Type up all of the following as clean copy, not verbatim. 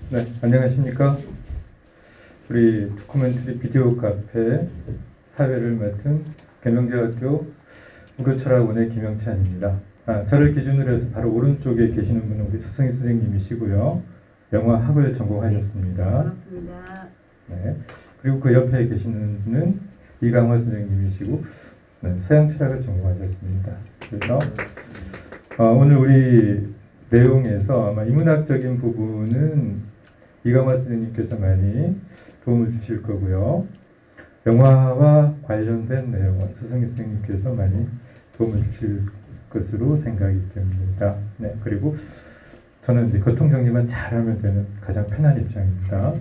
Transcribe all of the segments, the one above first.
네, 안녕하십니까. 우리 다큐멘터리 비디오 카페 사회를 맡은 계명대학교 무교철학원의 김영찬입니다. 저를 기준으로 해서 바로 오른쪽에 계시는 분은 우리 서성희 선생님이시고요. 영화학을 전공하셨습니다. 반갑습니다. 네, 그리고 그 옆에 계시는 분은 이강화 선생님이시고 서양철학을 전공하셨습니다. 그래서 오늘 우리 내용에서 아마 인문학적인 부분은 이강화 선생님께서 많이 도움을 주실 거고요. 영화와 관련된 내용은 서성희 선생님께서 많이 도움을 주실 것으로 생각이 됩니다. 네, 그리고 저는 이제 교통정리만 잘하면 되는 가장 편한 입장입니다.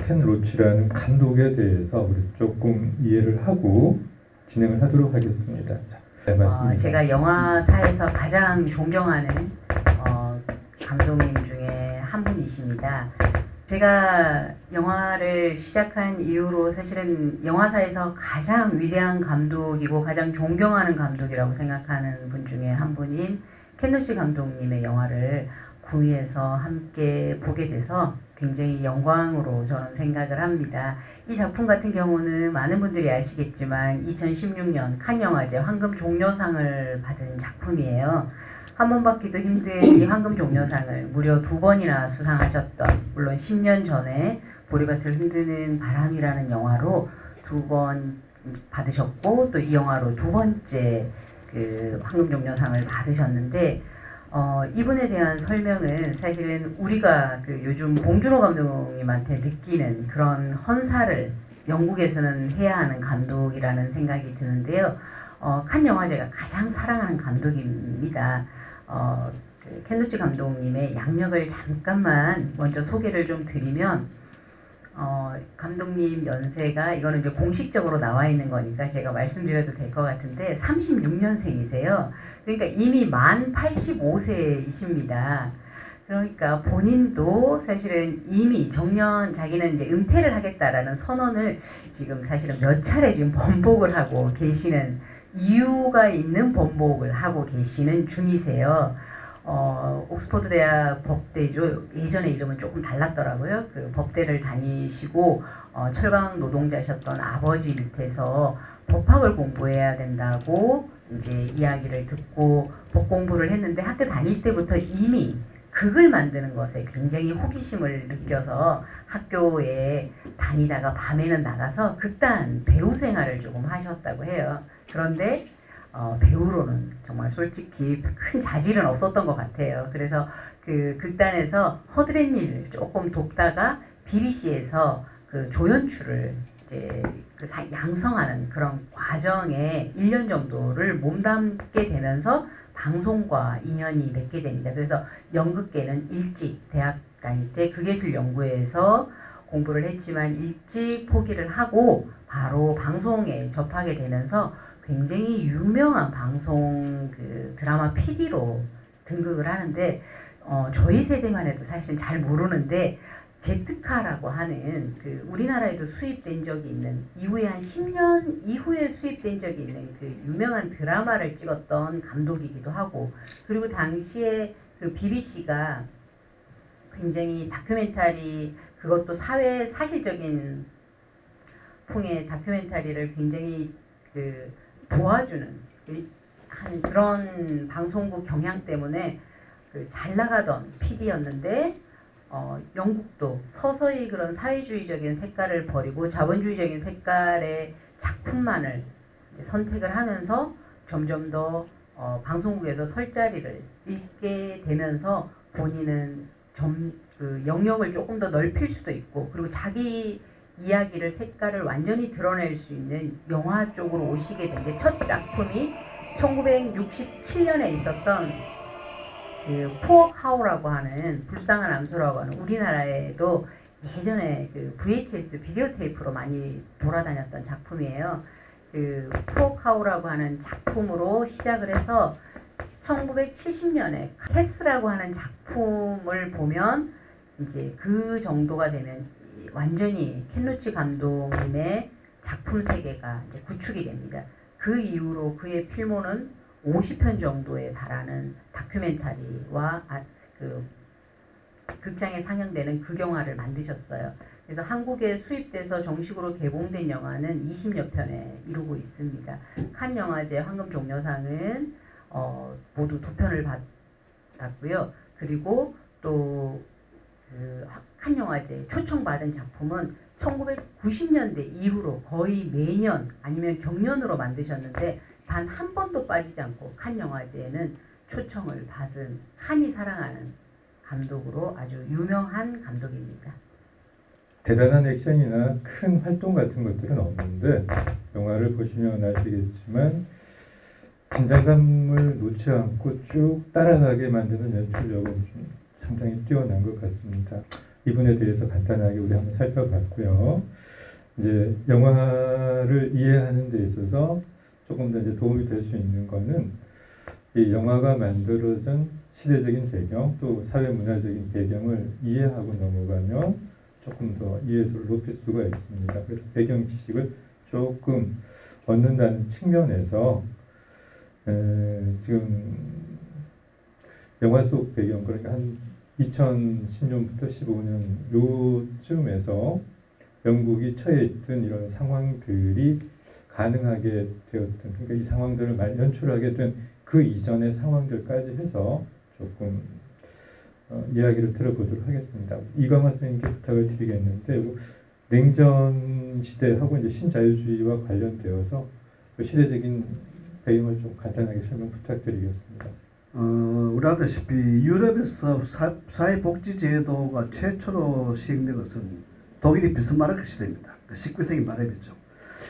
켄 로치라는 감독에 대해서 우리 조금 이해를 하고 진행을 하도록 하겠습니다. 네, 맞습니다. 제가 영화사에서 가장 존경하는 감독님 중에 한 분이십니다. 제가 영화를 시작한 이후로 사실은 영화사에서 가장 위대한 감독이고 가장 존경하는 감독이라고 생각하는 분 중에 한 분인 켄 로치 감독님의 영화를 구미에서 함께 보게 돼서 굉장히 영광으로 저는 생각을 합니다. 이 작품 같은 경우는 많은 분들이 아시겠지만 2016년 칸 영화제 황금 종려상을 받은 작품이에요. 한 번 받기도 힘든 이 황금 종려상을 무려 2번이나 수상하셨던, 물론 10년 전에 보리밭을 흔드는 바람이라는 영화로 2번 받으셨고 또 이 영화로 2번째 그 황금 종려상을 받으셨는데 이분에 대한 설명은 사실은 우리가 그 요즘 봉준호 감독님한테 느끼는 그런 헌사를 영국에서는 해야 하는 감독이라는 생각이 드는데요. 칸 영화제가 가장 사랑하는 감독입니다. 그 켄 로치 감독님의 양력을 잠깐만 먼저 소개를 좀 드리면 감독님 연세가, 이거는 이제 공식적으로 나와 있는 거니까 제가 말씀드려도 될 것 같은데 36년생이세요. 그러니까 이미 만 85세이십니다. 그러니까 본인도 사실은 이미 정년, 자기는 이제 은퇴를 하겠다라는 선언을 지금 사실은 몇 차례 지금 번복을 하고 계시는, 이유가 있는 번복을 하고 계시는 중이세요. 옥스퍼드 대학 법대죠. 예전에 이름은 조금 달랐더라고요. 그 법대를 다니시고 철강 노동자셨던 아버지 밑에서 법학을 공부해야 된다고 이제 이야기를 듣고 법 공부를 했는데 학교 다닐 때부터 이미 극을 만드는 것에 굉장히 호기심을 느껴서 학교에 다니다가 밤에는 나가서 극단 배우 생활을 조금 하셨다고 해요. 그런데 배우로는 정말 솔직히 큰 자질은 없었던 것 같아요. 그래서 그 극단에서 허드렛 일을 조금 돕다가 BBC에서 그 조연출을 이제 양성하는 그런 과정에 1년 정도를 몸담게 되면서 방송과 인연이 맺게 됩니다. 그래서 연극계는 일찍 대학 다닐 때 극예술연구회에서 공부를 했지만 일찍 포기를 하고 바로 방송에 접하게 되면서 굉장히 유명한 방송 그 드라마 PD로 등극을 하는데 저희 세대만 해도 사실은 잘 모르는데 제트카라고 하는 그 우리나라에도 수입된 적이 있는, 이후에 한 10년 이후에 수입된 적이 있는 그 유명한 드라마를 찍었던 감독이기도 하고, 그리고 당시에 그 BBC가 굉장히 다큐멘터리, 그것도 사회 사실적인 풍의 다큐멘터리를 굉장히 그 도와주는 한 그런 방송국 경향 때문에 그 잘 나가던 PD였는데 영국도 서서히 그런 사회주의적인 색깔을 버리고 자본주의적인 색깔의 작품만을 선택을 하면서 점점 더 방송국에서 설 자리를 잃게 되면서 본인은 그 영역을 조금 더 넓힐 수도 있고, 그리고 자기 이야기를, 색깔을 완전히 드러낼 수 있는 영화 쪽으로 오시게 된 게, 첫 작품이 1967년에 있었던 그 푸어 카우라고 하는, 불쌍한 암소라고 하는, 우리나라에도 예전에 그 VHS 비디오 테이프로 많이 돌아다녔던 작품이에요. 그 푸어 카우라고 하는 작품으로 시작을 해서 1970년에 캐스라고 하는 작품을 보면 이제 그 정도가 되면 완전히 켄 로치 감독님의 작품 세계가 이제 구축이 됩니다. 그 이후로 그의 필모는 50편 정도에 달하는 다큐멘터리와 그 극장에 상영되는 극영화를 만드셨어요. 그래서 한국에 수입돼서 정식으로 개봉된 영화는 20여 편에 이루고 있습니다. 칸 영화제 황금종려상은 모두 2편을 받았고요. 그리고 또 칸 영화제 초청받은 작품은 1990년대 이후로 거의 매년 아니면 경년으로 만드셨는데 단 한 번도 빠지지 않고 칸 영화제에는 초청을 받은 칸이 사랑하는 감독으로 아주 유명한 감독입니다. 대단한 액션이나 큰 활동 같은 것들은 없는데 영화를 보시면 아시겠지만 긴장감을 놓지 않고 쭉 따라가게 만드는 연출력은 상당히 뛰어난 것 같습니다. 이분에 대해서 간단하게 우리 한번 살펴봤고요. 이제 영화를 이해하는 데 있어서 조금 더 이제 도움이 될 수 있는 거는 이 영화가 만들어진 시대적인 배경 또 사회문화적인 배경을 이해하고 넘어가면 조금 더 이해도를 높일 수가 있습니다. 그래서 배경 지식을 조금 얻는다는 측면에서 지금 영화 속 배경 그러니까 한 2010년부터 15년 요쯤에서 영국이 처해 있던 이런 상황들이 가능하게 되었던 그러니까 이 상황들을 연출하게 된 그 이전의 상황들까지 해서 조금 이야기를 들어보도록 하겠습니다. 이광화 선생님께 부탁을 드리겠는데 냉전 시대하고 이제 신자유주의와 관련되어서 그 시대적인 배경을 좀 간단하게 설명 부탁드리겠습니다. 우리 아다시피 유럽에서 사회복지제도가 최초로 시행된 것은 독일의 비스마르크 시대입니다. 19세기 말에였죠.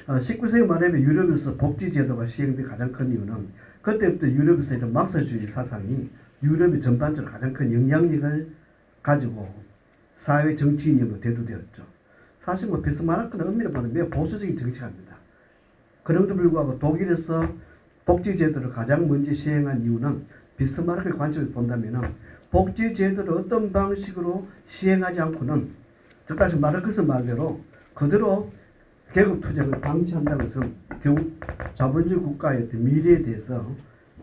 19세기 말에 유럽에서 복지제도가 시행된 가장 큰 이유는 그때부터 유럽에서 이런 막스주의 사상이 유럽의 전반적으로 가장 큰 영향력을 가지고 사회 정치 이념으로 대두되었죠. 사실 비스마르크는 엄밀히 말하면 매우 보수적인 정치가입니다. 그럼에도 불구하고 독일에서 복지제도를 가장 먼저 시행한 이유는 비스마르크의 관점에서 본다면 복지제도를 어떤 방식으로 시행하지 않고는 즉 다시 마르크스 말대로 그대로 계급투쟁을 방치한다는 것은 결국 자본주의 국가의 미래에 대해서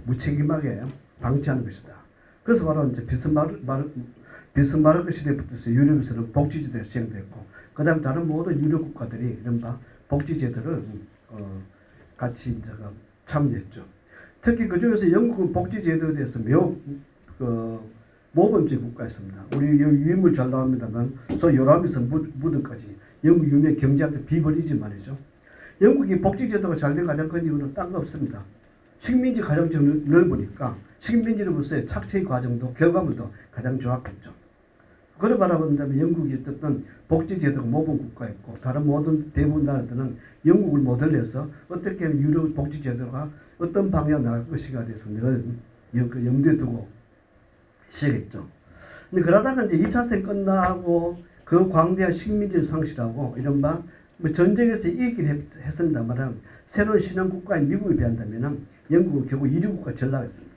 무책임하게 방치하는 것이다. 그래서 바로 이제 비스마르크 시대부터 유럽에서는 복지제도가 시행됐고 그 다음 다른 모든 유럽 국가들이 이른바 복지제도를 같이 이제 참여했죠. 특히 그 중에서 영국은 복지제도에 대해서 매우 모범적 국가였습니다. 우리 유인물 잘 나옵니다만 소위 요람에서 무덤까지 영국 유명 경제학자 비버리지 말이죠. 영국이 복지제도가 잘 된 가장 큰 이유는 딴 거 없습니다. 식민지 가장 넓으니까 식민지로부터의 착취 과정도 결과물도 가장 좋았겠죠. 그걸 바라본다면 영국이 어떤 복지제도가 모범 국가였고 다른 모든 대부분 나라들은 영국을 모델로 해서 어떻게 하면 유럽 복지제도가 어떤 방향으로 나갈 것인가에 대해서 늘 염두에 두고 시작했죠. 근데 그러다가 이제 2차 세계 끝나고 그 광대한 식민지를 상실하고 이른바 전쟁에서 이기긴 했습니다만 새로운 신흥 국가인 미국에 비한다면 영국은 결국 1위 국가 전락했습니다.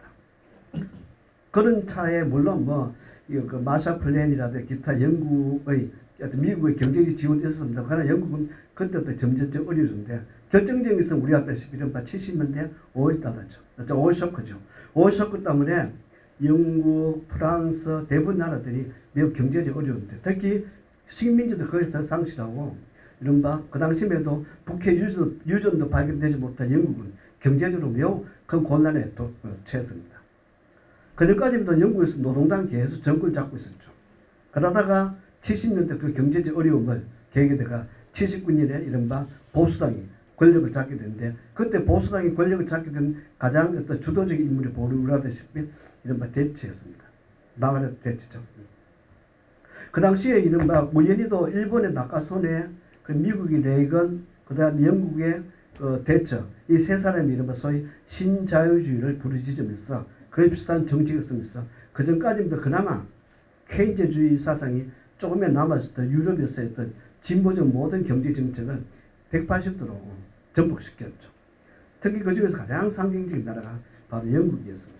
그런 차에 물론 그 마샬 플랜이라든지 기타 영국의 미국의 경제적 지원이 있었습니다. 그러나 영국은 그때부터 점점 어려졌는데 결정적인 것은 우리 아다시피 이른바 70년대 5월 달았죠. 5월 쇼크죠. 5월 쇼크 때문에 영국, 프랑스 대부분 나라들이 매우 경제적 어려운데 특히 식민지도 거기서 상실하고 이른바 그 당시에도 북해 유전도 발견되지 못한 영국은 경제적으로 매우 큰 곤란에 처했습니다. 그전까지도 영국에서 노동당이 계속 정권을 잡고 있었죠. 그러다가 70년대 그 경제적 어려움을 계기다가 79년에 이른바 보수당이 권력을 잡게 되는데 그때 보수당이 권력을 잡게 된 가장 어떤 주도적인 인물이 보루라다시피 이른바 대치였습니다. 마가렛 대치죠. 그 당시에 이른바 우연히도 일본의 나카소네, 그 미국의 레이건, 그 다음에 영국의 대처 이 세 사람이 이른바 소위 신자유주의를 부르짖으면서 그에 비슷한 정책을 쓰면서 그 전까지부터 그나마 케인즈주의 사상이 조금이나 남아있었던 유럽에서의 어떤 진보적 모든 경제 정책을 180도로 전복시켰죠. 특히 그 중에서 가장 상징적인 나라가 바로 영국이었습니다.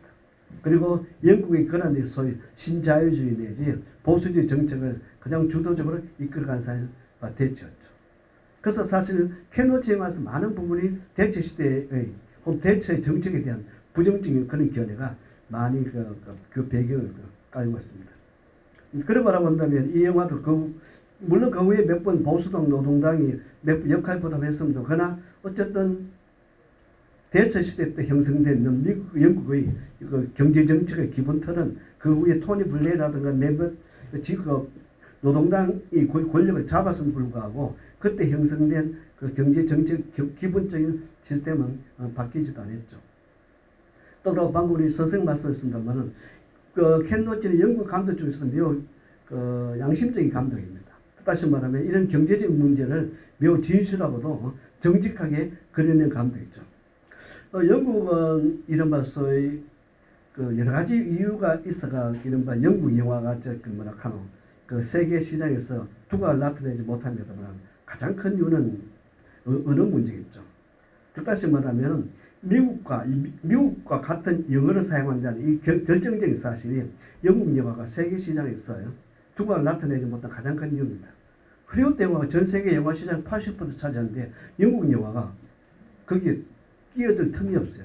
그리고 영국의 그런 소위 신자유주의 내지 보수주의 정책을 가장 주도적으로 이끌어간 사람이 대처였죠. 그래서 사실 케노지에 와서 많은 부분이 대처 시대의 혹은 대처의 정책에 대한 부정적인 그런 견해가 많이 그 배경을 깔고 있습니다. 그래 말하면 이 영화도 물론 그 후에 몇 번 보수당 노동당이 몇 번 역할 보답했습니다. 그러나 어쨌든 대처 시대 때 형성된 미국, 영국의 그 경제 정책의 기본 틀은 그 후에 토니 블레어라든가 몇몇 노동당이 권력을 잡았음에 불구하고 그때 형성된 그 경제 정책 기본적인 시스템은 바뀌지도 않았죠. 또 그리고 방금 우리 선생 말씀하셨습니다만은 그 켄 로치는 영국 감독 중에서도 매우 그 양심적인 감독입니다. 다시 말하면 이런 경제적 문제를 매우 진실하고도 정직하게 그려낸 감독이죠. 영국은 이른바 소위 그 여러 가지 이유가 있어가 이른바 영국 영화가 그 세계 시장에서 두각을 나타내지 못합니다만 가장 큰 이유는 어느 문제겠죠. 즉 다시 말하면 미국과 같은 영어를 사용한다는 이 결정적인 사실이 영국 영화가 세계 시장에서 두각을 나타내지 못한 가장 큰 이유입니다. 헐리우드 영화가 전 세계 영화 시장 80% 차지하는데 영국 영화가 거기에 끼어들 틈이 없어요.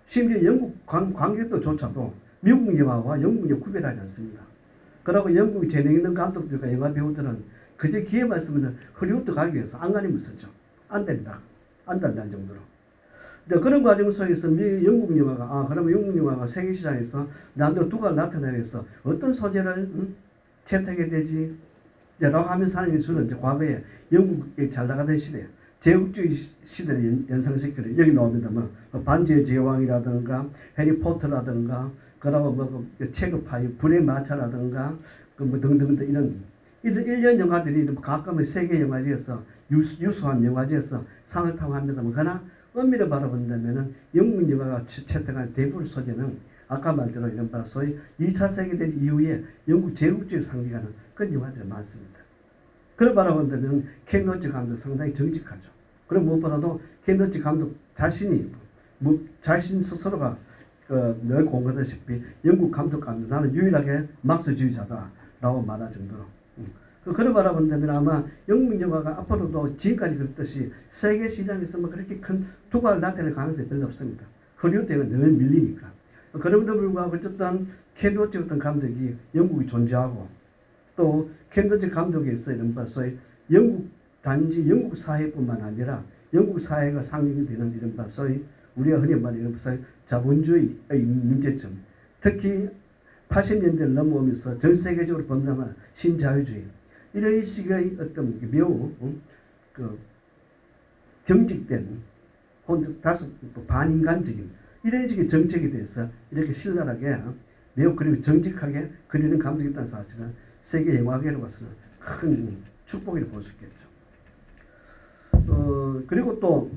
심지어 영국 관객들조차도 미국 영화와 영국 영화 구별하지 않습니다. 그러고 영국 재능 있는 감독들과 영화 배우들은 그저 기회만 있으면 헐리우드 가기 위해서 안간힘을 쓰죠. 안 된다. 안 된다는 정도로. 그런 과정 속에서 영국 영화가 그러면 영국 영화가 세계 시장에서 남들 두각을 나타내기 위해서 어떤 소재를 채택해야 되지? 라고 하면서 하는 기술은 과거에 영국이 잘 나가던 시대, 제국주의 시대를 연상시키는 여기 나옵니다만 반지의 제왕이라든가 해리포터라든가 그러고 체급파이 불의 마차라든가 등등등 이런 1년 영화들이 가끔은 세계 영화제에서 유수한 영화제에서 상을 타고 합니다만 그러나 엄밀히 바라본다면 영국 영화가 채택한 대부분 소재는 아까 말대로 이런 바로 소위 2차 세계대전 이후에 영국 제국주의 상징하는 그런 영화들이 많습니다. 그걸 바라본다면 켄 로치 감독 상당히 정직하죠. 그럼 무엇보다도 켄 로치 감독 자신이 자신 스스로가 늘 공부하다시피 영국 감독 나는 유일하게 막스주의자다라고 말할 정도로 그걸 바라본다면 아마 영국 영화가 앞으로도 지금까지 그랬듯이 세계 시장에서 그렇게 큰 두각을 나타낼 가능성이 별로 없습니다. 헐리우드가 늘 밀리니까. 그럼에도 불구하고 어쨌든 켄 로치 같은 감독이 영국이 존재하고 또 켄 로치 감독에 있어 이런 소위 단지 영국 사회뿐만 아니라 영국 사회가 상징이 되는 이런 소위 우리가 흔히 말하는 소위 자본주의의 문제점, 특히 80년대를 넘어오면서 전 세계적으로 범람한 신자유주의 이런 식의 어떤 매우 경직된 다소 반인간적인 이런 식의 정책에 대해서 이렇게 신랄하게 매우 그리고 정직하게 그리는 감독이 있다는 사실은 세계 영화계로서는 큰 축복이라고 볼 수 있겠죠. 그리고 또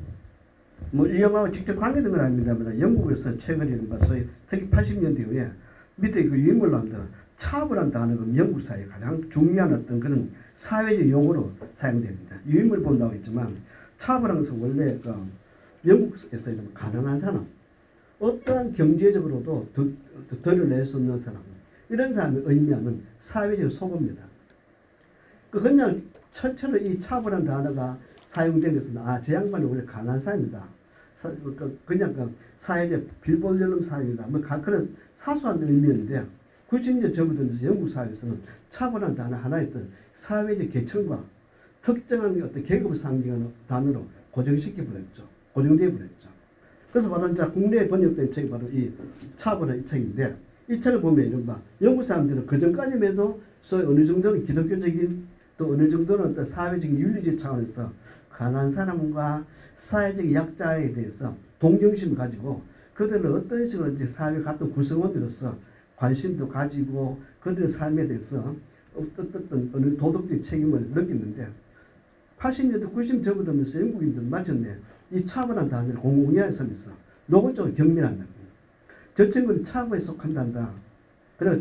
이 영화와 직접 관계된 건 아닙니다만 영국에서 최근에 소위 특히 80년대 이후에 밑에 그 유행을 나온다. 차브란 단어가 영국 사회에 가장 중요한 어떤 그런 사회적 용어로 사용됩니다. 유행을 본다고 했지만 차브라는 것은 원래 영국에서 가난한 사람, 어떠한 경제적으로도 덜을 낼 수 없는 사람, 이런 사람을 의미하는 사회적 소금입니다. 그냥 처처럼 이 차브란 단어가 사용된 것은 저 양반이 원래 가난한 사람이다. 그냥 사회적 빌보르는 사회이다. 그런 사소한 의미였는데 90년 접어들면서 영국 사회에서는 차분한 단어 하나의 사회적 계층과 특정한 어떤 계급을 상징하는 단어로 고정시켜버렸죠. 고정되어 버렸죠. 그래서 바로 국내에 번역된 책이 바로 이 차분한 이 책인데 이 책을 보면 이른바 영국 사람들은 그 전까지만 해도 소위 어느 정도는 기독교적인 또 어느 정도는 어떤 사회적인 윤리적 차원에서 가난한 사람과 사회적 약자에 대해서 동정심을 가지고 그들은 어떤 식으로 이제 사회 같은 구성원으로서 관심도 가지고 그들의 삶에 대해서 어떤 어느 도덕적 책임을 느꼈는데 80년대 90년 접어들면서 영국인들 맞췄네. 이 차분한 단어를 공공연히 섬에서 노골적으로 경멸한다. 저 친구는 차부에 속한단다. 그래서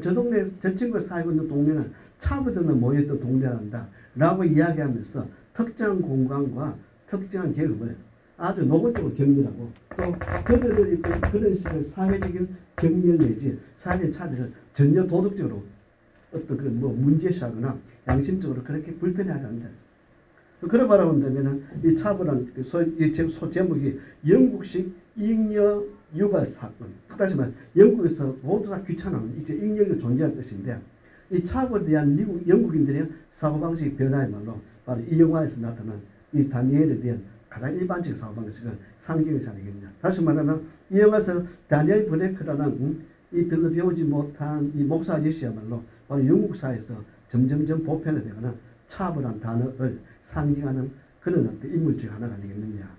저 친구가 살고 있는 동네는 차부들만 모였던 동네란다. 라고 이야기하면서 특정한 공간과 특정한 계급을 아주 노골적으로 경멸하고 또 그들의 그런 식의 사회적인 경멸 내지 사회적 차별을 전혀 도덕적으로 어떤 문제시하거나 양심적으로 그렇게 불편해하지 않는다. 그걸 바라본다면 이 차별한 소 제목이 영국식 잉여 유발 사건. 다시 말해 영국에서 모두 다 귀찮아하는 이제 잉여가 존재하는 뜻인데 이 차별에 대한 영국인들의 사고방식 변화야말로 바로 이 영화에서 나타난 이 다니엘에 대한 가장 일반적 사고방식을 상징하지 않겠냐. 다시 말하면 이 영화에서 다니엘 블레이크라는 이 별로 배우지 못한 이 목사 아저씨야말로 바로 영국 사회에서 점점점 보편화되거나 차별한 단어를 상징하는 그런 어떤 인물 중 하나가 되겠느냐.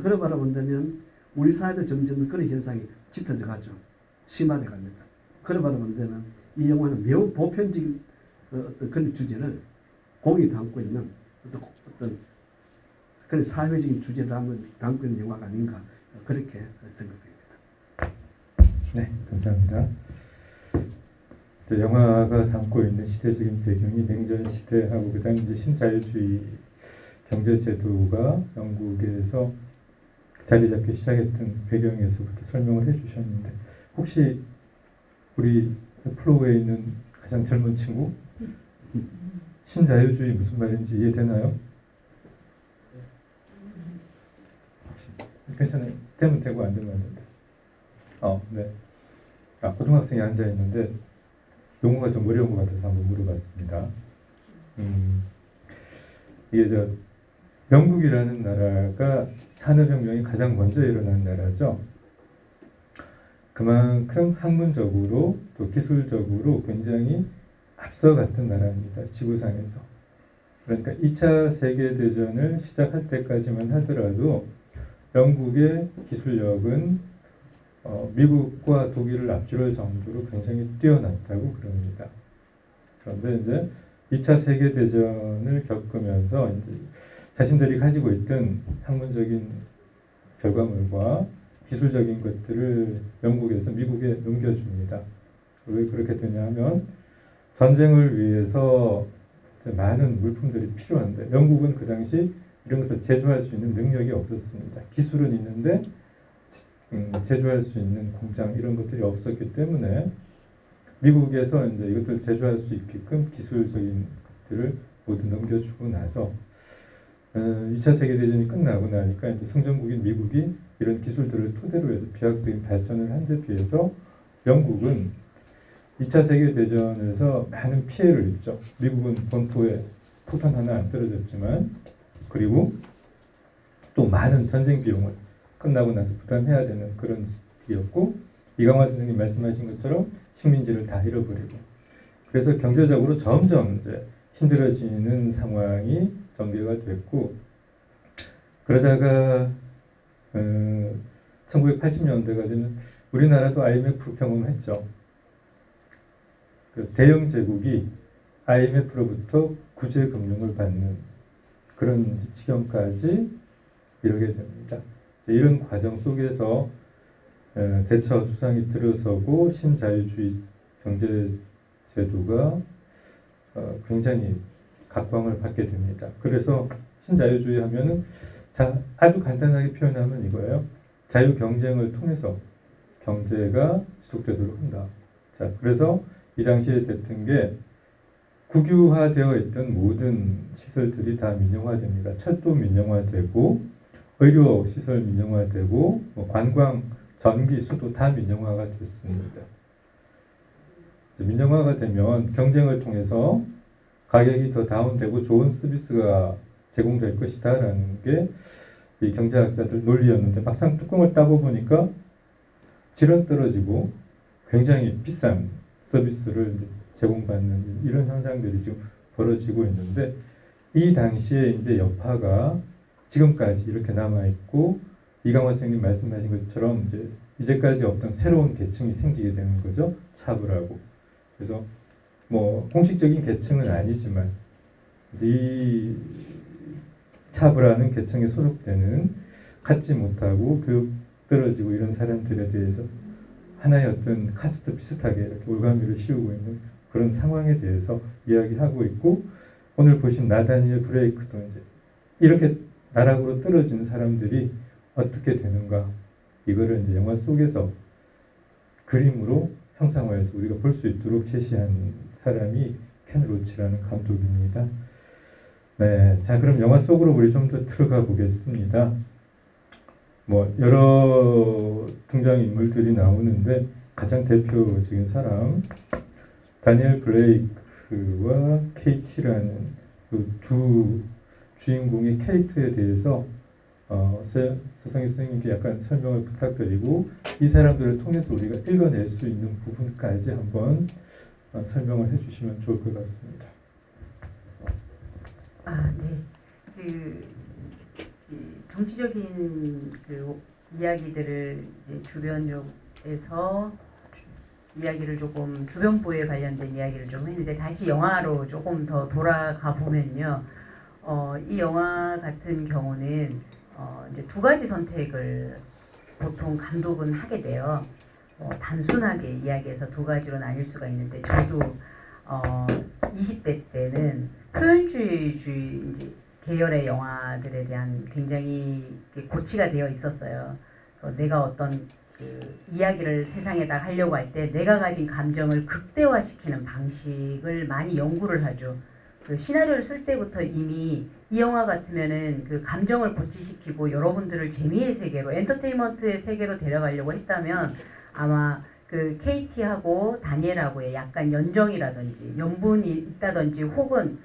그런 바라본다면 우리 사회도 점점 그런 현상이 짙어져 가죠. 심화돼 갑니다. 그런 바라본다면 이 영화는 매우 보편적인 어떤 그런 주제를 공이 담고 있는 어떤 그런 사회적인 주제를 담고 있는 영화가 아닌가 그렇게 생각합니다. 네, 감사합니다. 영화가 담고 있는 시대적인 배경이 냉전 시대하고 그다음 이제 신자유주의 경제 제도가 영국에서 자리 잡기 시작했던 배경에서부터 설명을 해주셨는데 혹시 우리 플로우에 있는 가장 젊은 친구 신자유주의 무슨 말인지 이해되나요? 괜찮아요. 되면 되고 안 되면 안 된다. 네. 고등학생이 앉아 있는데 용어가 좀 어려운 것 같아서 한번 물어봤습니다. 이게 영국이라는 나라가 산업혁명이 가장 먼저 일어난 나라죠. 그만큼 학문적으로 또 기술적으로 굉장히 앞서갔던 나라입니다. 지구상에서. 그러니까 2차 세계대전을 시작할 때까지만 하더라도 영국의 기술력은 미국과 독일을 앞지를 정도로 굉장히 뛰어났다고 그럽니다. 그런데 이제 2차 세계대전을 겪으면서 이제 자신들이 가지고 있던 학문적인 결과물과 기술적인 것들을 영국에서 미국에 넘겨줍니다. 왜 그렇게 되냐 하면 전쟁을 위해서 많은 물품들이 필요한데 영국은 그 당시 이런 것을 제조할 수 있는 능력이 없었습니다. 기술은 있는데 제조할 수 있는 공장 이런 것들이 없었기 때문에 미국에서 이제 이것들 제조할 수 있게끔 기술적인 것들을 모두 넘겨주고 나서 2차 세계대전이 끝나고 나니까 이제 승전국인 미국이 이런 기술들을 토대로 해서 비약적인 발전을 한 데 비해서 영국은 2차 세계대전에서 많은 피해를 입죠. 미국은 본토에 포탄 하나 안 떨어졌지만 그리고 또 많은 전쟁 비용을 끝나고 나서 부담해야 되는 그런 시기였고 이강화 선생님 말씀하신 것처럼 식민지를 다 잃어버리고 그래서 경제적으로 점점 이제 힘들어지는 상황이 전개가 됐고 그러다가 1980년대가 되면 우리나라도 IMF 경험했죠. 그 대영 제국이 IMF로부터 구제 금융을 받는 그런 지경까지 이르게 됩니다. 이런 과정 속에서 대처 수상이 들어서고 신자유주의 경제 제도가 굉장히 각광을 받게 됩니다. 그래서 신자유주의 하면은 아주 간단하게 표현하면 이거예요. 자유 경쟁을 통해서 경제가 지속되도록 한다. 자, 그래서 이 당시에 됐던 게 국유화되어 있던 모든 시설들이 다 민영화됩니다. 철도 민영화되고 의료 시설 민영화되고 관광, 전기, 수도 다 민영화가 됐습니다. 민영화가 되면 경쟁을 통해서 가격이 더 다운되고 좋은 서비스가 제공될 것이다 라는 게 이 경제학자들 논리였는데 막상 뚜껑을 따고 보니까 질은 떨어지고 굉장히 비싼 서비스를 제공받는 이런 현상들이 지금 벌어지고 있는데 이 당시에 이제 여파가 지금까지 이렇게 남아있고 이강화 선생님 말씀하신 것처럼 이제까지 없던 새로운 계층이 생기게 되는 거죠. 차별하고. 그래서 뭐 공식적인 계층은 아니지만 이 차별하는 계층에 소속되는 갖지 못하고 교육 떨어지고 이런 사람들에 대해서 하나의 어떤 카스트 비슷하게 이렇게 올가미를 씌우고 있는 그런 상황에 대해서 이야기하고 있고 오늘 보신 나다니엘 브레이크도 이제 이렇게 나락으로 떨어지는 사람들이 어떻게 되는가 이거를 이제 영화 속에서 그림으로 형상화해서 우리가 볼 수 있도록 제시한 사람이 켄 로치라는 감독입니다. 네, 자 그럼 영화 속으로 우리 좀 더 들어가 보겠습니다. 뭐 여러 등장 인물들이 나오는데 가장 대표적인 사람 다니엘 블레이크 브레이크와 KT라는 그 두 주인공의 캐릭터에 대해서 서성희 선생님께 약간 설명을 부탁드리고 이 사람들을 통해서 우리가 읽어낼 수 있는 부분까지 한번 설명을 해주시면 좋을 것 같습니다. 네. 그 정치적인 그 이야기들을 이제 주변적에서 이야기를 조금 주변부에 관련된 이야기를 좀 했는데 다시 영화로 조금 더 돌아가 보면요. 이 영화 같은 경우는 이제 두 가지 선택을 보통 감독은 하게 돼요. 단순하게 이야기해서 두 가지로 나뉠 수가 있는데 저도 20대 때는 표현주의 계열의 영화들에 대한 굉장히 고치가 되어 있었어요. 내가 어떤 그 이야기를 세상에다 하려고 할 때 내가 가진 감정을 극대화시키는 방식을 많이 연구를 하죠. 그 시나리오를 쓸 때부터 이미 이 영화 같으면은 그 감정을 고치시키고 여러분들을 재미의 세계로, 엔터테인먼트의 세계로 데려가려고 했다면 아마 그 KT하고 다니엘하고의 약간 연정이라든지 연분이 있다든지 혹은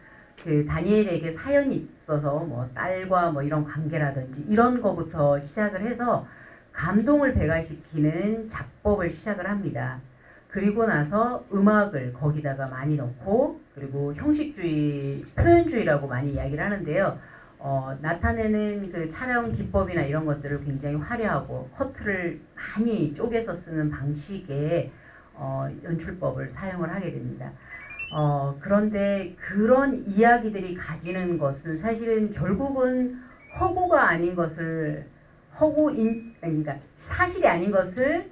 그 다니엘에게 사연이 있어서 뭐 딸과 뭐 이런 관계라든지 이런 거부터 시작을 해서 감동을 배가시키는 작법을 시작을 합니다. 그리고 나서 음악을 거기다가 많이 넣고 그리고 형식주의, 표현주의라고 많이 이야기를 하는데요. 나타내는 그 촬영 기법이나 이런 것들을 굉장히 화려하고 커트를 많이 쪼개서 쓰는 방식의 연출법을 사용을 하게 됩니다. 그런데 그런 이야기들이 가지는 것은 사실은 결국은 허구가 아닌 것을 그러니까 사실이 아닌 것을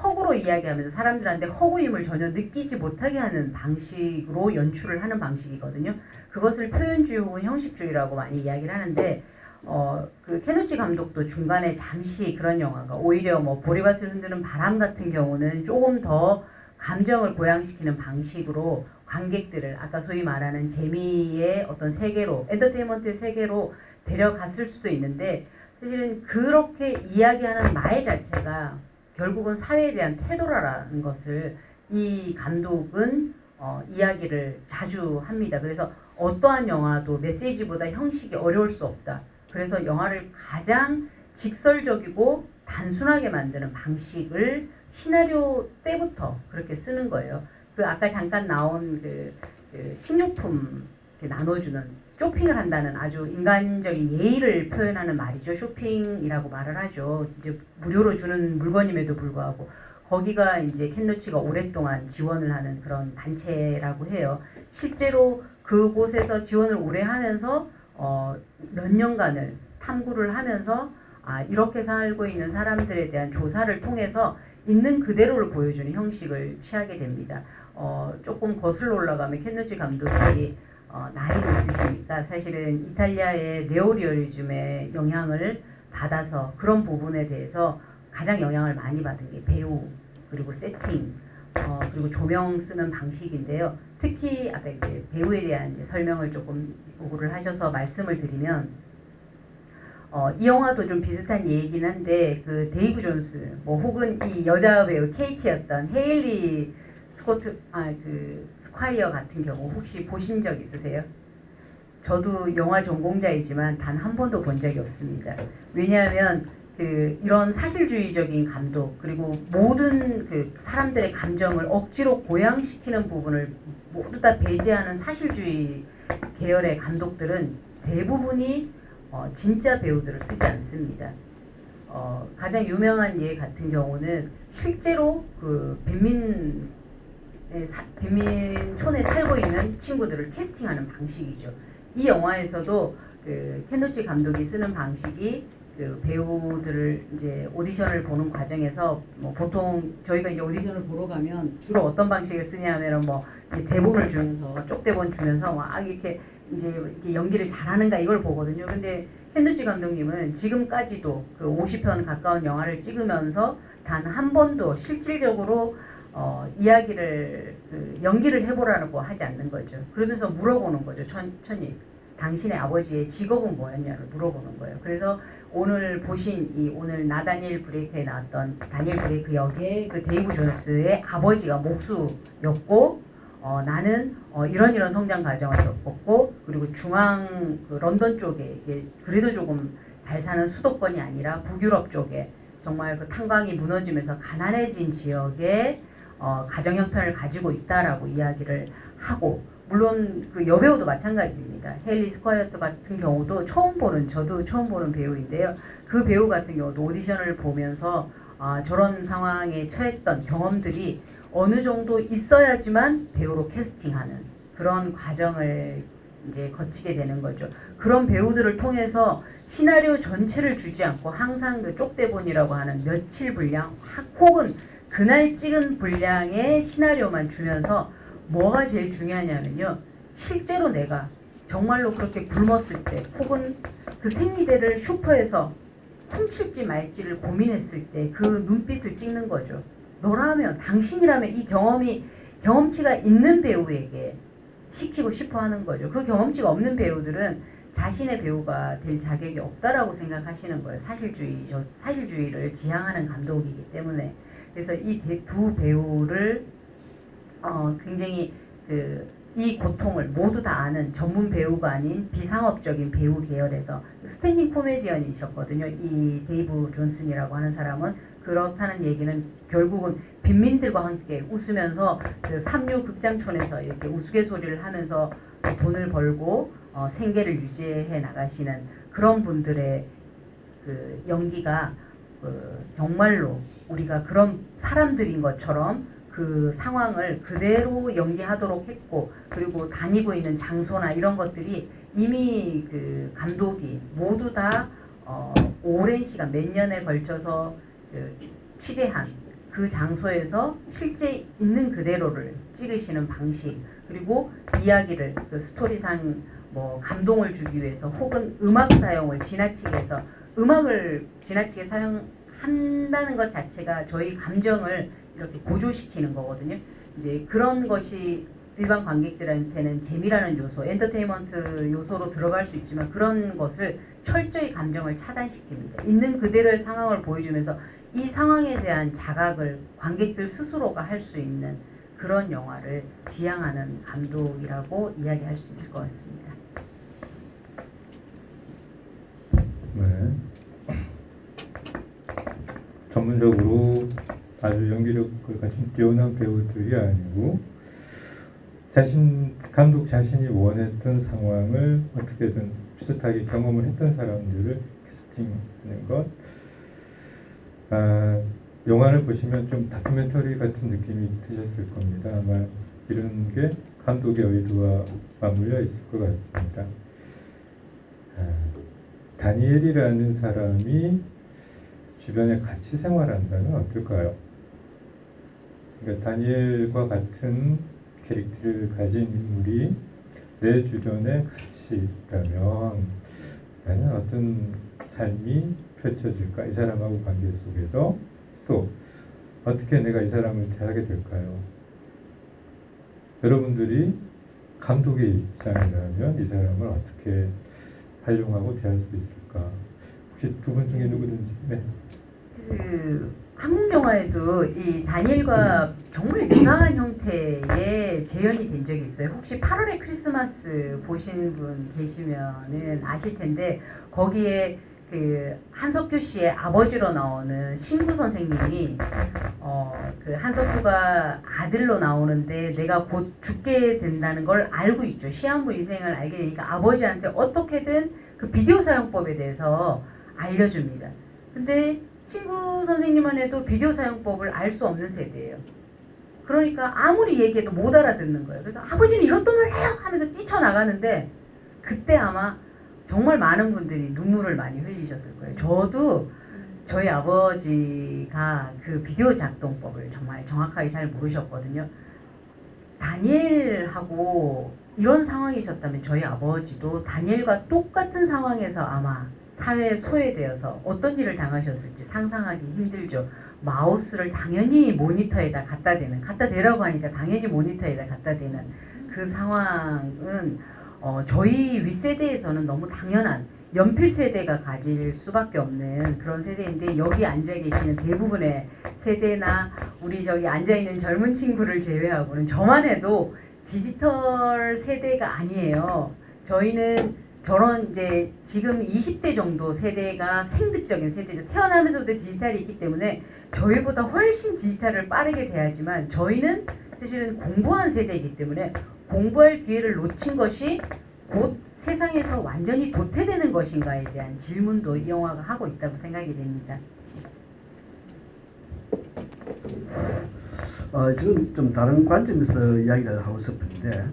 허구로 이야기하면서 사람들한테 허구임을 전혀 느끼지 못하게 하는 방식으로 연출을 하는 방식이거든요. 그것을 표현주의 혹은 형식주의라고 많이 이야기를 하는데 그 케누치 감독도 중간에 잠시 그런 영화가 오히려 뭐 보리밭을 흔드는 바람 같은 경우는 조금 더 감정을 고양시키는 방식으로 관객들을 아까 소위 말하는 재미의 어떤 세계로 엔터테인먼트의 세계로 데려갔을 수도 있는데 사실은 그렇게 이야기하는 말 자체가 결국은 사회에 대한 태도라는 것을 이 감독은 이야기를 자주 합니다. 그래서 어떠한 영화도 메시지보다 형식이 어려울 수 없다. 그래서 영화를 가장 직설적이고 단순하게 만드는 방식을 시나리오 때부터 그렇게 쓰는 거예요. 그 아까 잠깐 나온 그 식료품 나눠주는 쇼핑을 한다는 아주 인간적인 예의를 표현하는 말이죠. 쇼핑이라고 말을 하죠. 이제 무료로 주는 물건임에도 불구하고 거기가 이제 켄노치가 오랫동안 지원을 하는 그런 단체라고 해요. 실제로 그곳에서 지원을 오래 하면서 몇 년간을 탐구를 하면서 이렇게 살고 있는 사람들에 대한 조사를 통해서 있는 그대로를 보여주는 형식을 취하게 됩니다. 조금 거슬러 올라가면 켄노치 감독이 나이도 있으시니까 사실은 이탈리아의 네오리얼리즘의 영향을 받아서 그런 부분에 대해서 가장 영향을 많이 받은 게 배우 그리고 세팅 그리고 조명 쓰는 방식인데요. 특히 아까 이제 배우에 대한 이제 설명을 조금 요구를 하셔서 말씀을 드리면 이 영화도 좀 비슷한 얘기긴 한데 그 데이브 존스 뭐 혹은 이 여자 배우 케이티였던 헤일리 스콰이어 같은 경우 혹시 보신 적 있으세요? 저도 영화 전공자이지만 단 한 번도 본 적이 없습니다. 왜냐하면 이런 사실주의적인 감독 그리고 모든 그 사람들의 감정을 억지로 고양시키는 부분을 모두 다 배제하는 사실주의 계열의 감독들은 대부분이 진짜 배우들을 쓰지 않습니다. 가장 유명한 예 같은 경우는 실제로 그 빈민촌에 살고 있는 친구들을 캐스팅하는 방식이죠. 이 영화에서도 그 켄노치 감독이 쓰는 방식이 그 배우들을 이제 오디션을 보는 과정에서 뭐 보통 저희가 이제 오디션을 보러 가면 주로 어떤 방식을 쓰냐면은 뭐 대본을 주면서 쪽대본 주면서 막 이렇게 이제 이렇게 연기를 잘하는가 이걸 보거든요. 근데 켄노치 감독님은 지금까지도 그 50편 가까운 영화를 찍으면서 단 한 번도 실질적으로 이야기를 연기를 해보라고 하지 않는 거죠. 그러면서 물어보는 거죠. 천천히 당신의 아버지의 직업은 뭐였냐를 물어보는 거예요. 그래서 오늘 보신 오늘 나다니엘 브레이크에 나왔던 다니엘 브레이크 역의 그 데이브 존스의 아버지가 목수였고 나는 이런 성장 과정을 겪었고 그리고 중앙 런던 쪽에 이게 그래도 조금 잘 사는 수도권이 아니라 북유럽 쪽에 정말 그 탄광이 무너지면서 가난해진 지역에 가정 형편을 가지고 있다라고 이야기를 하고 물론 그 여배우도 마찬가지입니다. 헨리 스쿼어트 같은 경우도 저도 처음 보는 배우인데요. 그 배우 같은 경우도 오디션을 보면서 저런 상황에 처했던 경험들이 어느 정도 있어야지만 배우로 캐스팅하는 그런 과정을 이제 거치게 되는 거죠. 그런 배우들을 통해서 시나리오 전체를 주지 않고 항상 그 쪽대본이라고 하는 며칠 분량 혹은 그날 찍은 분량의 시나리오만 주면서 뭐가 제일 중요하냐면요. 실제로 내가 정말로 그렇게 굶었을 때 혹은 그 생리대를 슈퍼에서 훔칠지 말지를 고민했을 때 그 눈빛을 찍는 거죠. 너라면 당신이라면 이 경험치가 있는 배우에게 시키고 싶어 하는 거죠. 그 경험치가 없는 배우들은 자신의 배우가 될 자격이 없다라고 생각하시는 거예요. 사실주의를 지향하는 감독이기 때문에. 그래서 이 두 배우를 굉장히 이 고통을 모두 다 아는 전문 배우가 아닌 비상업적인 배우 계열에서 스탠딩 코미디언이셨거든요. 이 데이브 존슨이라고 하는 사람은 그렇다는 얘기는 결국은 빈민들과 함께 웃으면서 그 삼류 극장촌에서 이렇게 우스갯소리를 하면서 돈을 벌고 생계를 유지해 나가시는 그런 분들의 그 연기가 정말로 우리가 그런 사람들인 것처럼 그 상황을 그대로 연기하도록 했고 그리고 다니고 있는 장소나 이런 것들이 이미 그 감독이 모두 다 오랜 시간 몇 년에 걸쳐서 취재한 그 장소에서 실제 있는 그대로를 찍으시는 방식 그리고 이야기를 그 스토리상 뭐 감동을 주기 위해서 혹은 음악 사용을 지나치게 해서 음악을 지나치게 사용한다는 것 자체가 저희 감정을 이렇게 고조시키는 거거든요. 이제 그런 것이 일반 관객들한테는 재미라는 요소, 엔터테인먼트 요소로 들어갈 수 있지만 그런 것을 철저히 감정을 차단시킵니다. 있는 그대로의 상황을 보여주면서 이 상황에 대한 자각을 관객들 스스로가 할 수 있는 그런 영화를 지향하는 감독이라고 이야기할 수 있을 것 같습니다. 네. 전문적으로 아주 연기력을 가진 뛰어난 배우들이 아니고 감독 자신이 원했던 상황을 어떻게든 비슷하게 경험을 했던 사람들을 캐스팅하는 것. 영화를 보시면 좀 다큐멘터리 같은 느낌이 드셨을 겁니다. 아마 이런 게 감독의 의도와 맞물려 있을 것 같습니다. 다니엘이라는 사람이 주변에 같이 생활한다면 어떨까요? 그러니까 다니엘과 같은 캐릭터를 가진 인물이 내 주변에 같이 있다면 나는 어떤 삶이 펼쳐질까? 이 사람하고 관계 속에서 또 어떻게 내가 이 사람을 대하게 될까요? 여러분들이 감독의 입장이라면 이 사람을 어떻게 활용하고 대할 수 있을까? 혹시 두 분 중에 누구든지. 네. 한국 영화에도 이 다니엘과 정말 유사한 형태의 재현이 된 적이 있어요. 혹시 8월의 크리스마스 보신 분 계시면은 아실 텐데 거기에 그 한석규 씨의 아버지로 나오는 신구 선생님이 그 한석규가 아들로 나오는데 내가 곧 죽게 된다는 걸 알고 있죠. 시한부 인생을 알게 되니까 아버지한테 어떻게든 그 비디오 사용법에 대해서 알려줍니다. 근데 신구 선생님만 해도 비디오 사용법을 알 수 없는 세대예요. 그러니까 아무리 얘기해도 못 알아듣는 거예요. 그래서 아버지는 이것도 몰라요 하면서 뛰쳐나가는데 그때 아마 정말 많은 분들이 눈물을 많이 흘리셨을 거예요. 저도 저희 아버지가 그 비디오 작동법을 정말 정확하게 잘 모르셨거든요. 다니엘하고 이런 상황이셨다면 저희 아버지도 다니엘과 똑같은 상황에서 아마 사회에 소외되어서 어떤 일을 당하셨을지 상상하기 힘들죠. 마우스를 당연히 모니터에다 갖다 대라고 하니까 당연히 모니터에다 갖다 대는 그 상황은 저희 윗세대에서는 너무 당연한 연필 세대가 가질 수밖에 없는 그런 세대인데 여기 앉아 계시는 대부분의 세대나 우리 저기 앉아 있는 젊은 친구를 제외하고는 저만 해도 디지털 세대가 아니에요. 저희는 저런 이제 지금 20대 정도 세대가 생득적인 세대죠. 태어나면서부터 디지털이 있기 때문에 저희보다 훨씬 디지털을 빠르게 대하지만 저희는 사실은 공부하는 세대이기 때문에 공부할 기회를 놓친 것이 곧 세상에서 완전히 도태되는 것인가에 대한 질문도 이 영화가 하고 있다고 생각이 됩니다. 지금 좀 다른 관점에서 이야기를 하고 싶은데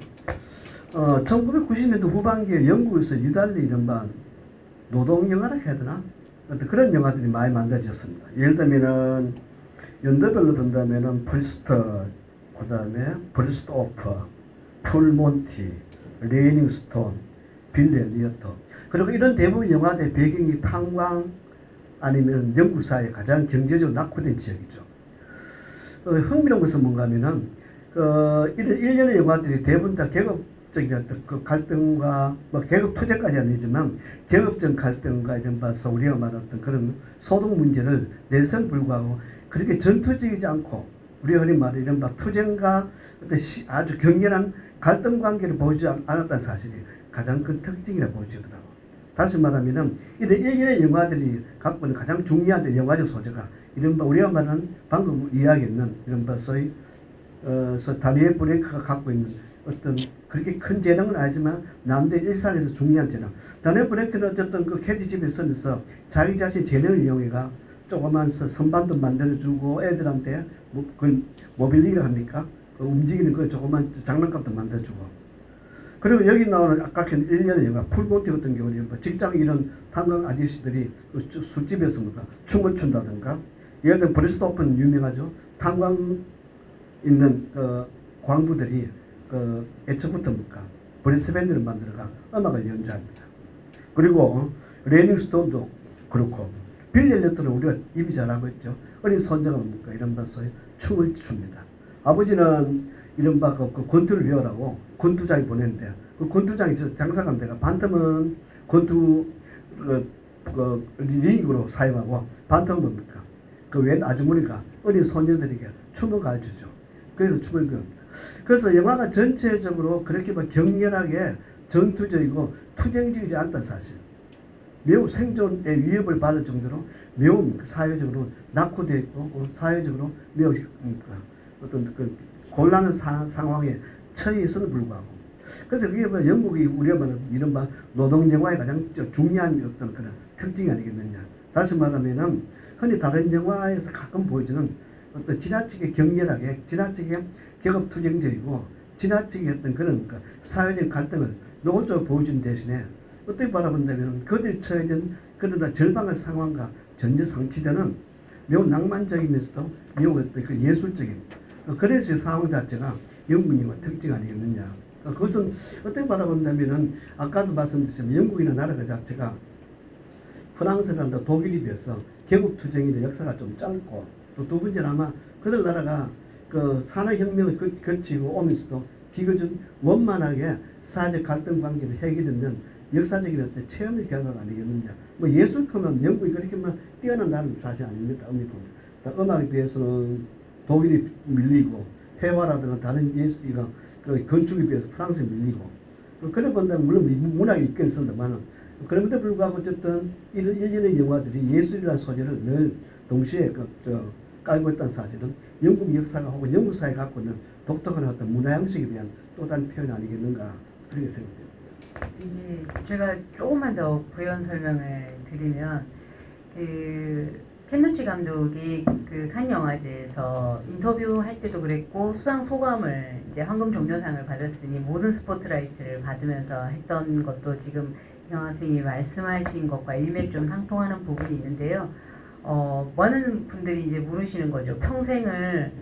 1990년대 후반기에 영국에서 유달리 이른바 노동영화라 해야 되나? 어떤 그런 영화들이 많이 만들어졌습니다. 예를 들면은 연도별로 본다면은 프리스터, 그 다음에 브리스트 오프, 풀몬티, 레이닝스톤, 빌 엘리어트. 그리고 이런 대부분 영화들의 배경이 탄광 아니면 영국 사회의 가장 경제적으로 낙후된 지역이죠. 흥미로운 것은 뭔가 하면은 이런 일련의 영화들이 대부분 다 계급적인 어떤 그 갈등과 뭐 계급 투쟁까지 아니지만 계급적 갈등과 이런 바서 우리가 말했던 그런 소득 문제를 내선 불구하고 그렇게 전투적이지 않고 우리가 흔히 말하는 이런 바 투쟁과 어떤 아주 격렬한 갈등 관계를 보이지 않았다는 사실이 가장 큰 특징이라 보여지더라고. 다시 말하면은 이런 일련의 영화들이 갖고 있는 가장 중요한 영화적 소재가 이른바 우리가 말하는 방금 이야기했는 이른바 소위 다니엘 브레이크가 갖고 있는 어떤 그렇게 큰 재능은 아니지만 남들 일상에서 중요한 재능. 다니엘 브레이크는 어쨌든 그 캐디 집에 서면서 자기 자신 재능을 이용해가 조그만 선반도 만들어주고 애들한테 그 모빌리를 합니까? 그 움직이는 그 조그만 장난감도 만들어주고. 그리고 여기 나오는 아까 그 1년의 영화 풀몬티 같은 경우는 직장 이런 탄광 아저씨들이 술집에서 뭔가 춤을 춘다든가 예를 들면 브리스트 오픈 유명하죠. 탄광 있는 광부들이 애초부터 뭔가 브리스 밴드를 만들어가 음악을 연주합니다. 그리고 레이닝스톤도 그렇고 빌리 엘리어트는 우리가 입이 잘하고 있죠. 어린 손자가 뭡니까 이런 바서에 춤을 춥니다. 아버지는 이른바 그 권투를 배우라고 권투장에 보냈는데 그 권투장이 장사감 내가 반틈은 권투 링으로 사용하고 반틈은 뭡니까? 그 웬 아주머니가 어린 소녀들에게 춤을 가르쳐주죠. 그래서 춤을 배웁니다. 그래서 영화가 전체적으로 그렇게 막 격렬하게 전투적이고 투쟁적이지 않다는 사실. 매우 생존의 위협을 받을 정도로 매우 사회적으로 낙후되어 있고 사회적으로 매우 어떤 그 곤란한 상황에 처해 있어도 불구하고 그래서 그게 뭐 영국이 우리가 말하는 이른바 노동영화의 가장 중요한 어떤 그런 특징이 아니겠느냐. 다시 말하면은 흔히 다른 영화에서 가끔 보여주는 어떤 지나치게 격렬하게 지나치게 계급투쟁적이고 지나치게 어떤 그런 사회적 갈등을 노골적으로 보여준 대신에 어떻게 바라본다면 그들이 처해진 그러다 절망의 상황과 전혀 상치되는 매우 낭만적이면서도 매우 어떤 그 예술적인 그래서 상황 자체가 영국 영화 특징 아니겠느냐. 그것은 어떻게 바라본다면은 아까도 말씀드렸지만 영국이나 나라 그 자체가 프랑스나 독일에 비해서 계급투쟁의 역사가 좀 짧고 또 두 번째는 아마 그들 나라가 그 산업혁명을 거치고 오면서도 비교적 원만하게 사회적 갈등 관계를 해결했는 역사적인 어떤 체험의 결과가 아니겠느냐. 뭐 예술하면 영국이 그렇게 뭐 뛰어난 나라는 사실 아닙니다. 음악에 비해서는 독일이 밀리고 회화라든가 다른 예술이가 그 건축에 비해서 프랑스에 밀리고 그래 본다면 물론 문학이 있긴 있습니다만 그럼에도 불구하고 어쨌든 일련의 영화들이 예술이라는 소재를 늘 동시에 깔고 있다는 사실은 영국 역사가 혹은 영국 사회가 갖고 있는 독특한 어떤 문화 양식에 대한 또 다른 표현 아니겠는가 그렇게 생각됩니다. 이게 제가 조금만 더 부연 설명을 드리면 켄누치 감독이 그 칸 영화제에서 인터뷰할 때도 그랬고 수상 소감을 이제 황금 종려상을 받았으니 모든 스포트라이트를 받으면서 했던 것도 지금 영화 선생님이 말씀하신 것과 일맥 좀 상통하는 부분이 있는데요. 많은 분들이 이제 물으시는 거죠. 평생을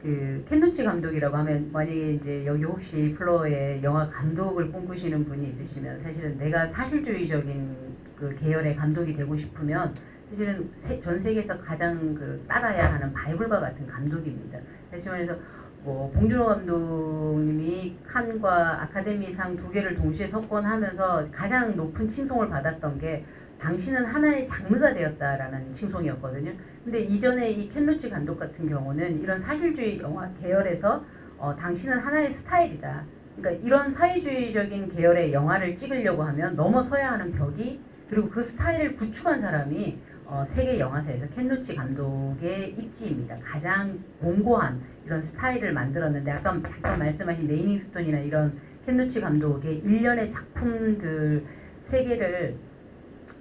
그 켄누치 감독이라고 하면 만약에 이제 여기 혹시 플로어에 영화 감독을 꿈꾸시는 분이 있으시면 사실은 내가 사실주의적인 그 계열의 감독이 되고 싶으면 사실은 전 세계에서 가장 그 따라야 하는 바이블과 같은 감독입니다. 다시 말해서 뭐 봉준호 감독님이 칸과 아카데미상 2개를 동시에 석권하면서 가장 높은 칭송을 받았던 게 당신은 하나의 장르가 되었다라는 칭송이었거든요. 근데 이전에 이 켄누치 감독 같은 경우는 이런 사실주의 영화 계열에서 당신은 하나의 스타일이다. 그러니까 이런 사회주의적인 계열의 영화를 찍으려고 하면 넘어서야 하는 벽이, 그리고 그 스타일을 구축한 사람이 세계 영화사에서 켄 로치 감독의 입지입니다. 가장 공고한 이런 스타일을 만들었는데, 아까 잠깐 말씀하신 레이닝 스톤이나 이런 켄 로치 감독의 일련의 작품들 세계를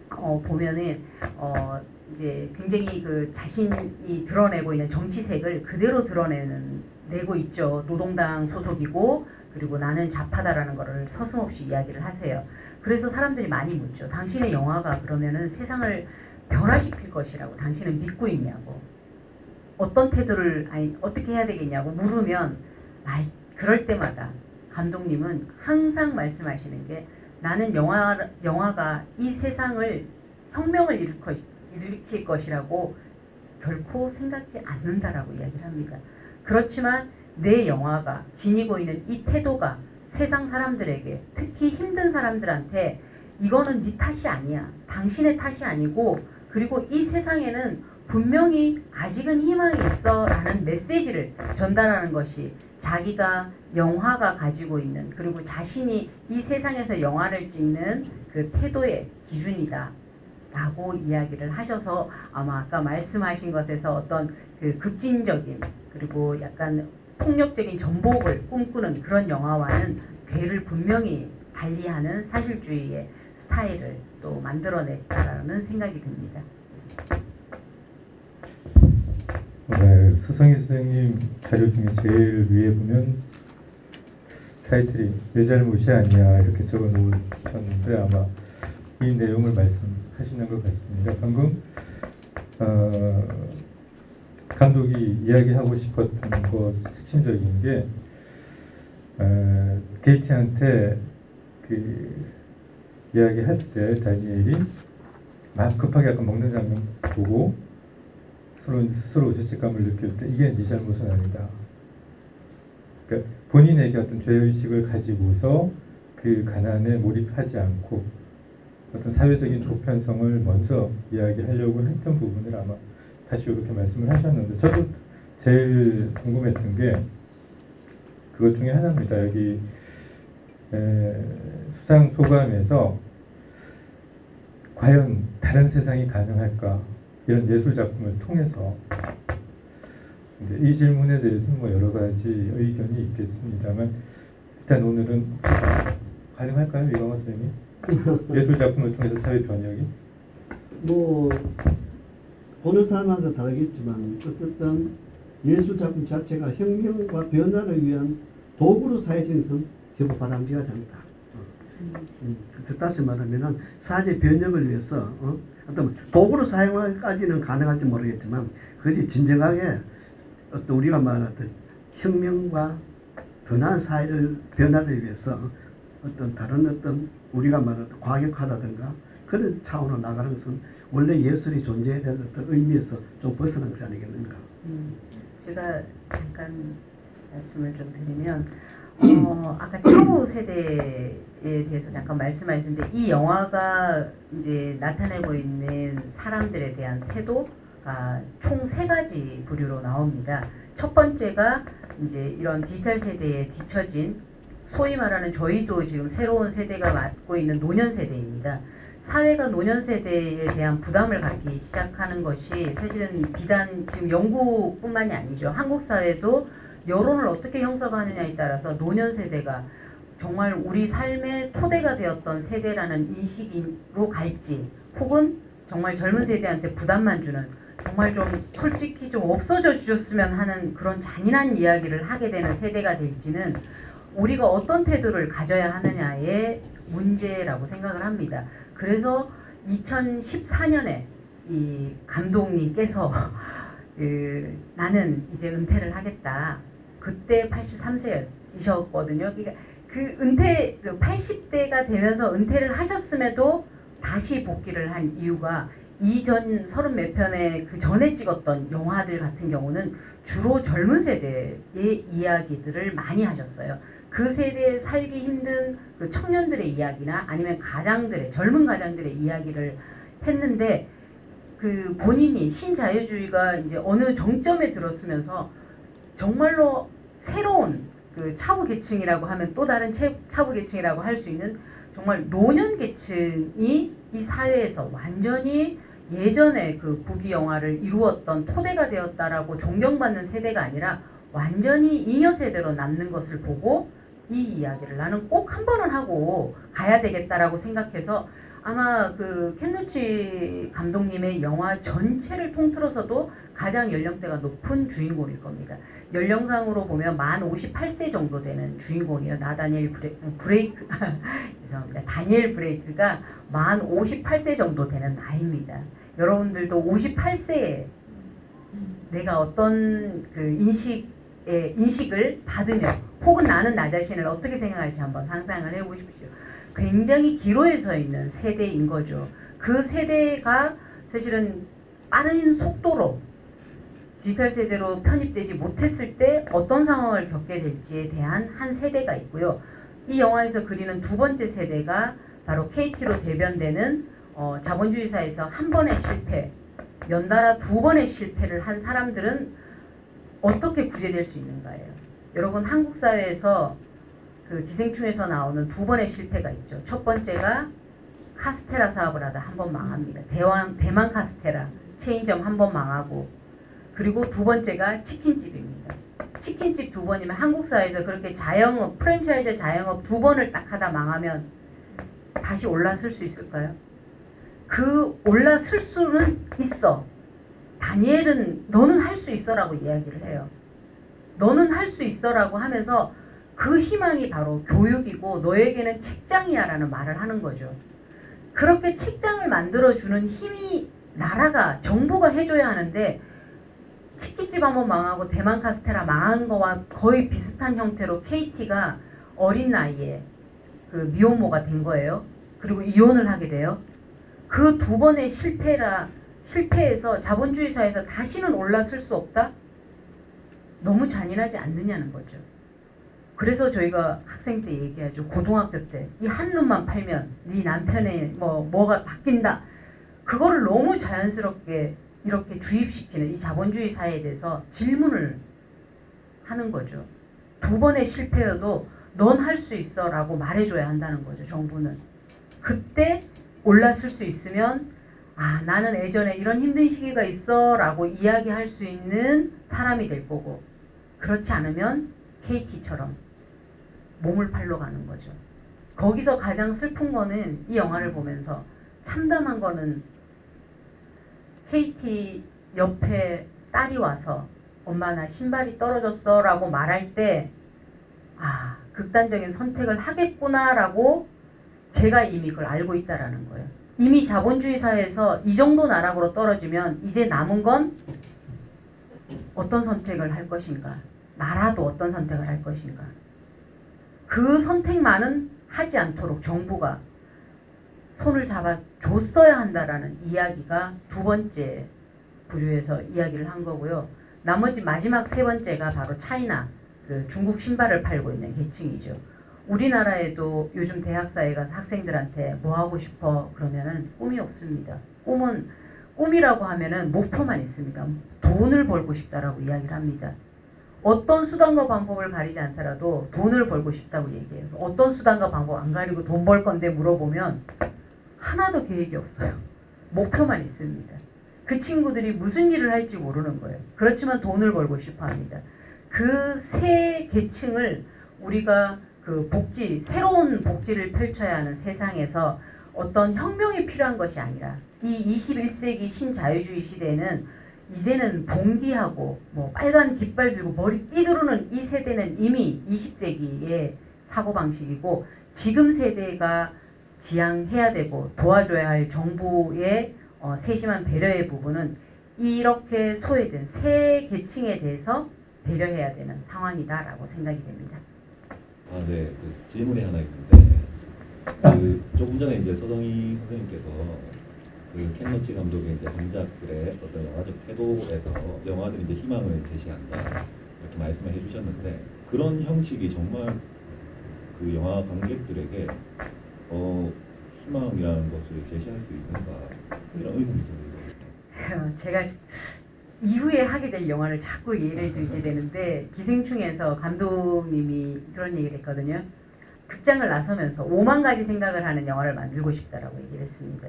보면은 이제 굉장히 그 자신이 드러내고 있는 정치색을 그대로 내고 있죠. 노동당 소속이고, 그리고 나는 좌파다라는 거를 서슴없이 이야기를 하세요. 그래서 사람들이 많이 묻죠. 당신의 영화가 그러면은 세상을 변화시킬 것이라고 당신은 믿고 있냐고, 어떤 태도를 어떻게 해야 되겠냐고 물으면, 그럴 때마다 감독님은 항상 말씀하시는 게, 나는 영화가 이 세상을 혁명을 일으킬 것이라고 결코 생각지 않는다라고 이야기를 합니다. 그렇지만 내 영화가 지니고 있는 이 태도가 세상 사람들에게, 특히 힘든 사람들한테 이거는 네 탓이 아니야, 당신의 탓이 아니고, 그리고 이 세상에는 분명히 아직은 희망이 있어 라는 메시지를 전달하는 것이 자기가 영화가 가지고 있는, 그리고 자신이 이 세상에서 영화를 찍는 그 태도의 기준이다 라고 이야기를 하셔서, 아마 아까 말씀하신 것에서 어떤 그 급진적인, 그리고 약간 폭력적인 전복을 꿈꾸는 그런 영화와는 궤를 분명히 달리하는 사실주의의 스타일을 또 만들어냈다라는 생각이 듭니다. 네, 서성희 선생님 자료 중에 제일 위에 보면 타이틀이 내 잘못이 아니야 이렇게 적어 놓으셨는데, 아마 이 내용을 말씀하시는 것 같습니다. 방금 감독이 이야기하고 싶었던 것 핵심적인 게, 게이티한테 그 이야기할 때 다니엘이 막 급하게 약간 먹는 장면 보고 스스로 죄책감을 느낄 때, 이게 네 잘못은 아니다. 그러니까 본인에게 어떤 죄의식을 가지고서 그 가난에 몰입하지 않고 어떤 사회적인 조편성을 먼저 이야기하려고 했던 부분을 아마 다시 이렇게 말씀을 하셨는데, 저도 제일 궁금했던 게 그것 중에 하나입니다. 여기 수상 소감에서 과연 다른 세상이 가능할까, 이런 예술 작품을 통해서, 이 질문에 대해서는 뭐 여러 가지 의견이 있겠습니다만, 일단 오늘은 가능할까요, 이광호 선생님? 예술 작품을 통해서 사회 변혁이? 뭐 보는 사람마다 다르겠지만, 어쨌든 예술 작품 자체가 혁명과 변화를 위한 도구로 사회적인 결국 바람직하지 않다. 다시 말하면은 사회 변혁을 위해서 어떤 도구로 사용하기까지는 가능할지 모르겠지만, 그것이 진정하게 어떤 우리가 말하던 혁명과 변화한 사회를 변화를 위해서 어떤 다른 어떤 우리가 말하던 과격하다든가 그런 차원으로 나가는 것은 원래 예술이 존재해야 되는 어떤 의미에서 좀 벗어난 것이 아니겠는가. 제가 잠깐 말씀을 좀 드리면, 아까 차후 세대에 대해서 잠깐 말씀하셨는데, 이 영화가 이제 나타내고 있는 사람들에 대한 태도가 총 3가지 부류로 나옵니다. 첫 번째가 이제 이런 디지털 세대에 뒤처진, 소위 말하는 저희도 지금 새로운 세대가 맡고 있는 노년 세대입니다. 사회가 노년 세대에 대한 부담을 갖기 시작하는 것이 사실은 비단 지금 영국뿐만이 아니죠. 한국 사회도 여론을 어떻게 형성하느냐에 따라서 노년 세대가 정말 우리 삶의 토대가 되었던 세대라는 인식으로 갈지, 혹은 정말 젊은 세대한테 부담만 주는, 정말 좀 솔직히 좀 없어져 주셨으면 하는 그런 잔인한 이야기를 하게 되는 세대가 될지는 우리가 어떤 태도를 가져야 하느냐의 문제라고 생각을 합니다. 그래서 2014년에 이 감독님께서 나는 이제 은퇴를 하겠다. 그때 83세이셨거든요. 그러니까 그 80대가 되면서 은퇴를 하셨음에도 다시 복귀를 한 이유가, 이전 30몇 편의 그 전에 찍었던 영화들 같은 경우는 주로 젊은 세대의 이야기들을 많이 하셨어요. 그 세대에 살기 힘든 그 청년들의 이야기나 아니면 젊은 가장들의 이야기를 했는데, 그 본인이 신자유주의가 이제 어느 정점에 들었으면서 정말로 새로운 그 차부 계층이라고 하면 또 다른 차부 계층이라고 할 수 있는 정말 노년 계층이 이 사회에서 완전히 예전에 그 부귀 영화를 이루었던 토대가 되었다라고 존경받는 세대가 아니라 완전히 잉여 세대로 남는 것을 보고 이 이야기를 나는 꼭 한 번은 하고 가야 되겠다라고 생각해서 아마 그 켄 로치 감독님의 영화 전체를 통틀어서도 가장 연령대가 높은 주인공일 겁니다. 연령상으로 보면 만 58세 정도 되는 주인공이에요. 나다니엘 브레이크 죄송합니다. 다니엘 브레이크가 만 58세 정도 되는 나이입니다. 여러분들도 58세에 내가 어떤 그 인식을 받으며 혹은 나는 나 자신을 어떻게 생각할지 한번 상상을 해보십시오. 굉장히 기로에 서 있는 세대인 거죠. 그 세대가 사실은 빠른 속도로 디지털 세대로 편입되지 못했을 때 어떤 상황을 겪게 될지에 대한 한 세대가 있고요. 이 영화에서 그리는 두 번째 세대가 바로 KT로 대변되는 자본주의 사회에서 한 번의 실패, 연달아 두 번의 실패를 한 사람들은 어떻게 구제될 수 있는가예요. 여러분 한국 사회에서 그 기생충에서 나오는 두 번의 실패가 있죠. 첫 번째가 카스테라 사업을 하다 한 번 망합니다. 대만 카스테라 체인점 한 번 망하고, 그리고 두 번째가 치킨집입니다. 치킨집 두 번이면 한국 사회에서 그렇게 자영업, 프랜차이즈 자영업 두 번을 딱 하다 망하면 다시 올라설 수 있을까요? 그 올라설 수는 있어. 다니엘은 너는 할 수 있어라고 이야기를 해요. 너는 할 수 있어라고 하면서 그 희망이 바로 교육이고 너에게는 책장이야 라는 말을 하는 거죠. 그렇게 책장을 만들어주는 힘이 나라가, 정부가 해줘야 하는데 치킨집 한번 망하고 대만 카스테라 망한 거와 거의 비슷한 형태로 KT가 어린 나이에 그 미혼모가 된 거예요. 그리고 이혼을 하게 돼요. 그 두 번의 실패에서 자본주의 사회에서 다시는 올라설 수 없다? 너무 잔인하지 않느냐는 거죠. 그래서 저희가 학생 때 얘기하죠. 고등학교 때 이 한눈만 팔면 네 남편의 뭐가 바뀐다. 그거를 너무 자연스럽게 이렇게 주입시키는 이 자본주의 사회에 대해서 질문을 하는 거죠. 두 번의 실패여도 넌 할 수 있어 라고 말해줘야 한다는 거죠. 정부는. 그때 올라설 수 있으면 아 나는 예전에 이런 힘든 시기가 있어 라고 이야기할 수 있는 사람이 될 거고, 그렇지 않으면 KT처럼 몸을 팔러 가는 거죠. 거기서 가장 슬픈 거는 이 영화를 보면서 참담한 거는 KT 옆에 딸이 와서 엄마 나 신발이 떨어졌어 라고 말할 때 아 극단적인 선택을 하겠구나 라고 제가 이미 그걸 알고 있다라는 거예요. 이미 자본주의 사회에서 이 정도 나락으로 떨어지면 이제 남은 건 어떤 선택을 할 것인가, 나라도 어떤 선택을 할 것인가. 그 선택만은 하지 않도록 정부가 손을 잡아줬어야 한다라는 이야기가 두 번째 부류에서 이야기를 한 거고요. 나머지 마지막 세 번째가 바로 차이나, 그 중국 신발을 팔고 있는 계층이죠. 우리나라에도 요즘 대학사에 가서 학생들한테 뭐 하고 싶어 그러면은 꿈이 없습니다. 꿈이라고 하면은 목표만 있습니다. 돈을 벌고 싶다라고 이야기를 합니다. 어떤 수단과 방법을 가리지 않더라도 돈을 벌고 싶다고 얘기해요. 어떤 수단과 방법 안 가리고 돈 벌 건데 물어보면 하나도 계획이 없어요. 목표만 있습니다. 그 친구들이 무슨 일을 할지 모르는 거예요. 그렇지만 돈을 벌고 싶어 합니다. 그 세 계층을 우리가 그 새로운 복지를 펼쳐야 하는 세상에서 어떤 혁명이 필요한 것이 아니라 이 21세기 신자유주의 시대에는 이제는 봉기하고 뭐 빨간 깃발 들고 머리 삐두르는 이 세대는 이미 20세기의 사고방식이고, 지금 세대가 지향해야 되고 도와줘야 할 정부의 세심한 배려의 부분은 이렇게 소외된 세 계층에 대해서 배려해야 되는 상황이다라고 생각이 됩니다. 네, 그 질문이 하나 있는데, 조금 전에 이제 서동희 선생님께서 그 켄 로치 감독의 이제 전작들의 어떤 영화적 태도에서 영화들이 이제 희망을 제시한다 이렇게 말씀을 해주셨는데, 그런 형식이 정말 그 영화 관객들에게 희망이라는 것을 제시할 수 있는가 이런 의문이 들어요. 제가 이후에 하게 될 영화를 자꾸 예를 들게 되는데 기생충에서 감독님이 그런 얘기를 했거든요. 극장을 나서면서 5만 가지 생각을 하는 영화를 만들고 싶다라고 얘기를 했습니다.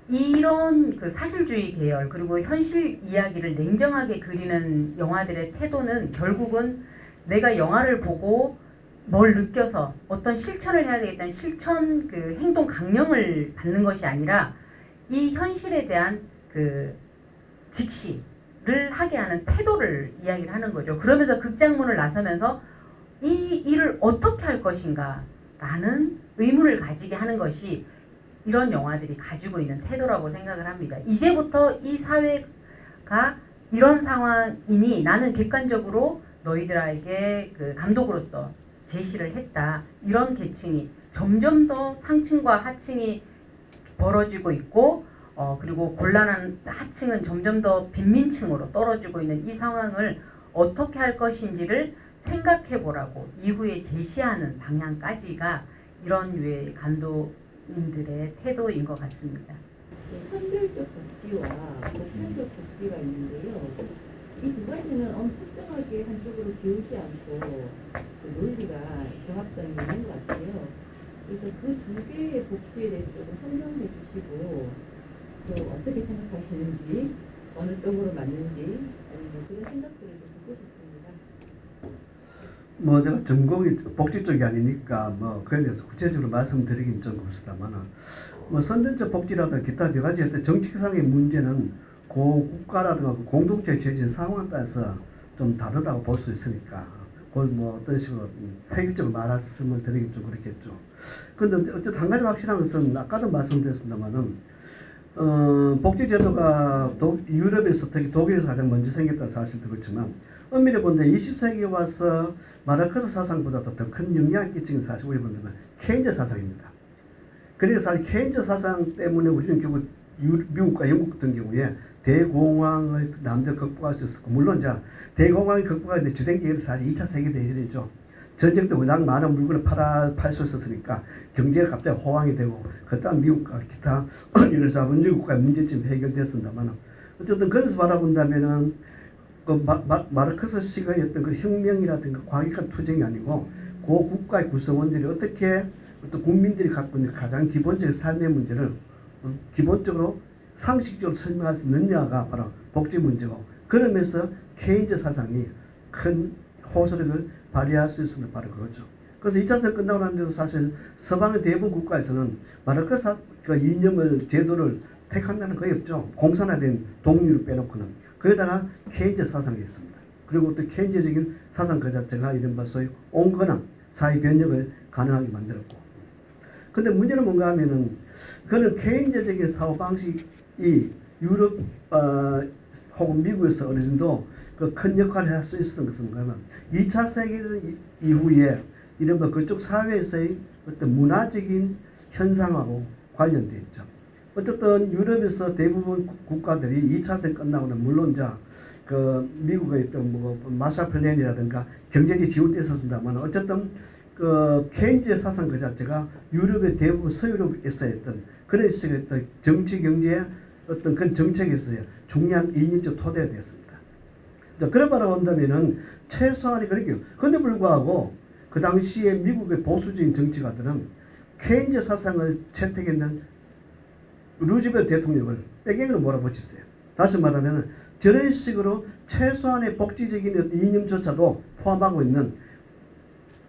이런 그 사실주의 계열 그리고 현실 이야기를 냉정하게 그리는 영화들의 태도는 결국은 내가 영화를 보고 뭘 느껴서 어떤 실천을 해야 되겠다는 실천 그 행동 강령을 받는 것이 아니라 이 현실에 대한 그 직시를 하게 하는 태도를 이야기를 하는 거죠. 그러면서 극장문을 나서면서 이 일을 어떻게 할 것인가 라는 의문을 가지게 하는 것이 이런 영화들이 가지고 있는 태도라고 생각을 합니다. 이제부터 이 사회가 이런 상황이니 나는 객관적으로 너희들에게 그 감독으로서 제시를 했다. 이런 계층이 점점 더 상층과 하층이 벌어지고 있고 그리고 곤란한 하층은 점점 더 빈민층으로 떨어지고 있는 이 상황을 어떻게 할 것인지를 생각해 보라고 이후에 제시하는 방향까지가 이런 류의 감독님들의 태도인 것 같습니다. 선별적 복지와 보편적 복지가 있는데요. 이 두 가지는 어느 특정하게 한쪽으로 기울지 않고 그 논리가 정합성이 있는 것 같아요. 그래서 그 두 개의 복지에 대해서 조금 설명해 주시고 또 어떻게 생각하시는지 어느 쪽으로 맞는지 그런 생각들을 좀 듣고 싶습니다. 뭐 제가 전공이 복지 쪽이 아니니까 뭐 그에 대해서 구체적으로 말씀드리긴 좀 그렇습니다만 뭐 선전적 복지라든가 기타 여러 가지 정책상의 문제는 국가라든가 공동체에 처해진 상황에 따라서 좀 다르다고 볼 수 있으니까 그걸 뭐 어떤 식으로 획일적으로 말씀을 드리긴 좀 그렇겠죠. 그런데 어쨌든 한 가지 확실한 것은 아까도 말씀드렸습니다만은 복지제도가 유럽에서 특히 독일에서 가장 먼저 생겼다는 사실도 그렇지만 엄밀히 본데 20세기에 와서 마르크스 사상보다도 더 큰 영향을 끼치는 사실 우리 본다면 케인즈 사상입니다. 그래서 사실 케인즈 사상 때문에 우리는 결국 미국과 영국 같은 경우에 대공황을 남들 극복할 수 있었고 물론 자 대공황이 극복하는데 주된 계기는 사실 2차 세계대전이죠. 전쟁 때 워낙 많은 물건을 팔 수 있었으니까 경제가 갑자기 호황이 되고 그다음 미국과 기타 이런 자본주의 국가의 문제점이 해결됐습니다만 어쨌든 그래서 바라본다면은 그 마르크스식의 어떤 그 혁명이라든가 과격한 투쟁이 아니고 그 국가의 구성원들이 어떻게 어떤 국민들이 갖고 있는 가장 기본적인 삶의 문제를 기본적으로 상식적으로 설명할 수 있느냐가 바로 복지 문제고 그러면서 케인즈 사상이 큰 호소력을 발휘할 수 있으면 바로 그거죠. 그래서 2차 세계 끝나고 난 뒤로 사실 서방의 대부분 국가에서는 마르크스 그 이념을 제도를 택한다는 거의 없죠. 공산화된 동유를 빼놓고는. 거기다가 케인즈 사상이 있습니다. 그리고 또 케인즈적인 사상 그 자체가 이른바 소위 온건한 사회 변혁을 가능하게 만들었고. 근데 문제는 뭔가 하면은 그는 케인즈적인 사고방식이 유럽 혹은 미국에서 어느 정도 그 큰 역할을 할 수 있었던 것은 뭐냐면 2차 세계대전 이후에 이른바 그쪽 사회에서의 어떤 문화적인 현상하고 관련되어 있죠. 어쨌든 유럽에서 대부분 국가들이 2차 세계 끝나고는 물론 그 미국의 어떤 뭐 마샬 플랜이라든가 경제적인 지원도 있었습니다만 어쨌든 그 케인즈의 사상 그 자체가 유럽의 대부분 서유럽에서 했던 그런 식의 어떤 정치 경제의 어떤 그런 정책에서의 중요한 이념적 토대가 되었습니다. 그런 바라 본다면은 최소한이 그렇게요. 그런데 불구하고 그 당시에 미국의 보수적인 정치가들은 케인즈 사상을 채택했는 루즈벨트 대통령을 빼갱이로 몰아붙였어요. 다시 말하면 저런 식으로 최소한의 복지적인 이념조차도 포함하고 있는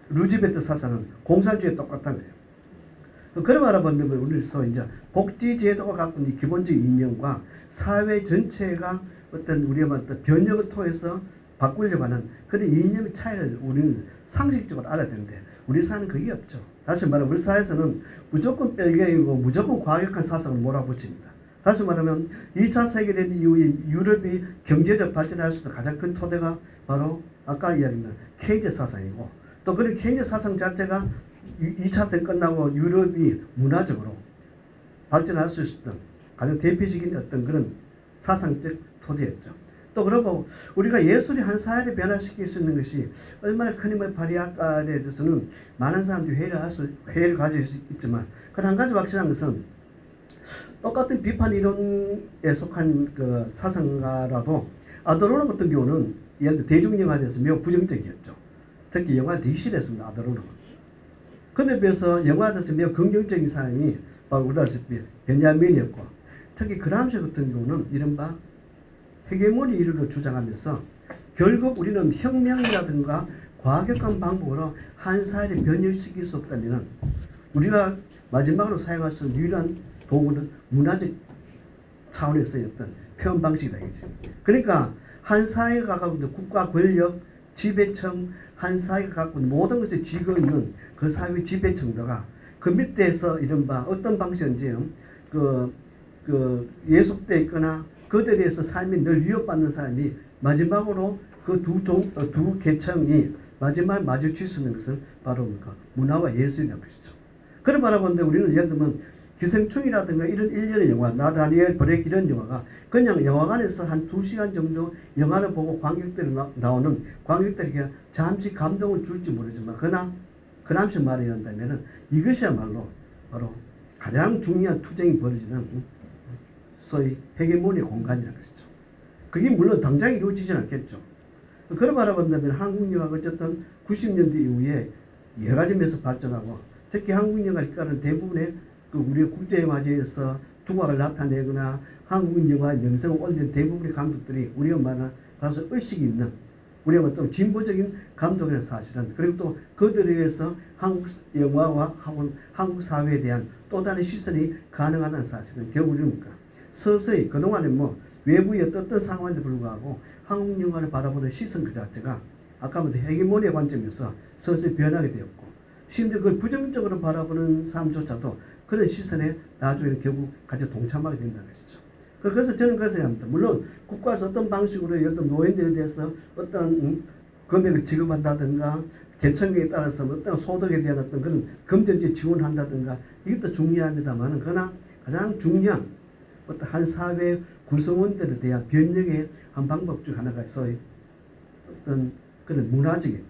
루즈벨트 사상은 공산주의에 똑같다는 거예요. 그런 말을 본다면 우리로서 이제 복지제도가 갖고 있는 기본적인 이념과 사회 전체가 어떤 우리가 어떤 변혁을 통해서 바꾸려고 하는 그런 이념의 차이를 우리는 상식적으로 알아야 되는데 우리 사회는 그게 없죠. 다시 말하면 우리 사회에서는 무조건 빼갱이고 무조건 과격한 사상을 몰아붙입니다. 다시 말하면 2차 세계대전 이후에 유럽이 경제적 발전할 수 있는 가장 큰 토대가 바로 아까 이야기한 케인즈 사상이고 또 그런 케인즈 사상 자체가 2차 세계 끝나고 유럽이 문화적으로 발전할 수 있었던 가장 대표적인 어떤 그런 사상적 토대였죠. 또 그러고 우리가 예술이 한 사회를 변화시킬 수 있는 것이 얼마나 큰 힘을 발휘할까에 대해서는 많은 사람들이 회의를 가질 수 있지만 그 한 가지 확실한 것은 똑같은 비판 이론에 속한 그 사상가라도 아도로노 같은 경우는 예를 들어 대중영화에서 매우 부정적이었죠. 특히 영화를 되게 싫어했습니다. 아도로노. 그에 비해서 영화에서 매우 긍정적인 사람이 바로 우리가 아시다시피 베냐민이었고, 특히 그람시 같은 경우는 이른바 헤게모니 이론을 주장하면서 결국 우리는 혁명이라든가 과격한 방법으로 한 사회를 변형시킬 수 없다면 우리가 마지막으로 사용할 수 있는 유일한 도구는 문화적 차원에서의 어떤 표현 방식이다. 그러니까 한 사회가 갖고 있는 국가 권력, 지배층, 한 사회가 갖고 있는 모든 것을 쥐고 있는 그 사회 지배층들과 그 밑에서 이른바 어떤 방식인지 예속되어 있거나 그들에 의해서 삶이 늘 위협받는 사람이 마지막으로 그 두 계층이 마지막에 마주칠 수 있는 것은 바로 문화와 예술이라는 것이죠. 그런 바라보는데 우리는 예를 들면 기생충이라든가 이런 일련의 영화, 나다니엘 브레이크 이런 영화가 그냥 영화관에서 한 2시간 정도 영화를 보고 관객들이 나오는 관객들에게 잠시 감동을 줄지 모르지만 그러나 그람시 말이 한다면 이것이야말로 바로 가장 중요한 투쟁이 벌어지는 소위 헤게모니 공간이라는 것이죠. 그게 물론 당장 이루어지진 않겠죠. 그런 바라본다면 한국 영화가 어쨌든 90년대 이후에 여러 가지 면에서 발전하고 특히 한국 영화를 이끌어가는 대부분의 우리 국제영화제에서 두각을 나타내거나 한국 영화 명성을 올린 대부분의 감독들이 우리 엄마는 다소 의식이 있는 우리가 어떤 진보적인 감독이라는 사실은 그리고 또 그들에 의해서 한국 영화와 한국 사회에 대한 또 다른 시선이 가능하다는 사실은 결국 이럽니까? 서서히 그동안에 외부의 어떤 상황에도 불구하고 한국 영화를 바라보는 시선 그 자체가 아까 말한 헤게모니의 관점에서 서서히 변하게 되었고 심지어 그걸 부정적으로 바라보는 사람조차도 그런 시선에 나중에 결국 같이 동참하게 된다는 것이죠. 그래서 저는 그래서 합니다. 물론 국가에서 어떤 방식으로 예를 들어 노인들에 대해서 어떤 금액을 지급한다든가 계층에 따라서 어떤 소득에 대한 어떤 그런 금전적 지원한다든가 이것도 중요합니다만 그러나 가장 중요한 어떤 한 사회 구성원들에 대한 변혁의 한 방법 중 하나가 소위 어떤 그런 문화적인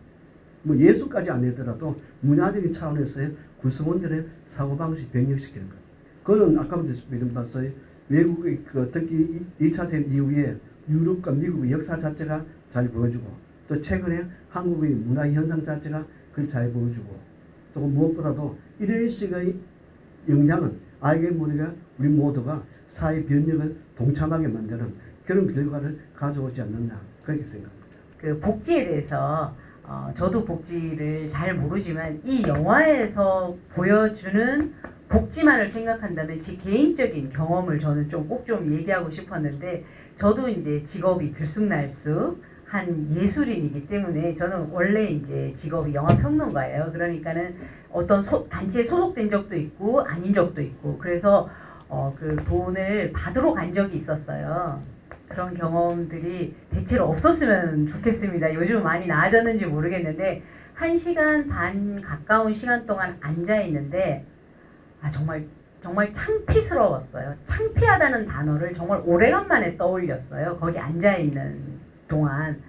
예술까지 아니더라도 문화적인 차원에서의 구성원들의 사고방식 변형시키는 것. 그거는 아까부터 이른바 소위 외국의 특히 2차 세계 이후에 유럽과 미국의 역사 자체가 잘 보여주고 또 최근에 한국의 문화 현상 자체가 그걸 잘 보여주고 또 무엇보다도 이런 식의 영향은 알게 모르게 우리 모두가 사회 변혁을 동참하게 만드는 그런 결과를 가져오지 않느냐 그렇게 생각합니다. 그 복지에 대해서 저도 복지를 잘 모르지만 이 영화에서 보여주는 복지만을 생각한다면 제 개인적인 경험을 저는 꼭 좀 얘기하고 싶었는데 저도 이제 직업이 들쑥날쑥한 예술인이기 때문에 저는 원래 이제 직업이 영화평론가예요. 그러니까는 어떤 단체에 소속된 적도 있고 아닌 적도 있고 그래서 그 돈을 받으러 간 적이 있었어요. 그런 경험들이 대체로 없었으면 좋겠습니다. 요즘 많이 나아졌는지 모르겠는데 1시간 반 가까운 시간 동안 앉아 있는데 정말 창피스러웠어요. 창피하다는 단어를 정말 오래간만에 떠올렸어요. 거기 앉아 있는 동안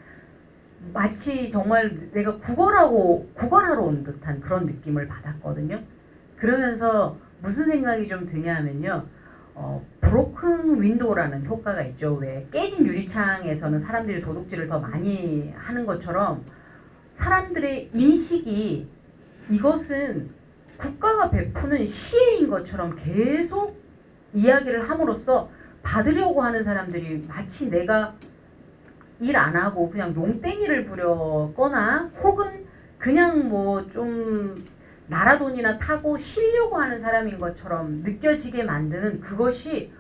마치 정말 내가 구걸하러 온 듯한 그런 느낌을 받았거든요. 그러면서 무슨 생각이 좀 드냐면요. 브로큰 윈도우라는 효과가 있죠. 왜 깨진 유리창에서는 사람들이 도둑질을 더 많이 하는 것처럼 사람들의 인식이 이것은 국가가 베푸는 시혜인 것처럼 계속 이야기를 함으로써 받으려고 하는 사람들이 마치 내가 일 안 하고 그냥 용땡이를 부렸거나 혹은 그냥 좀 나라돈이나 타고 쉬려고 하는 사람인 것처럼 느껴지게 만드는 그것이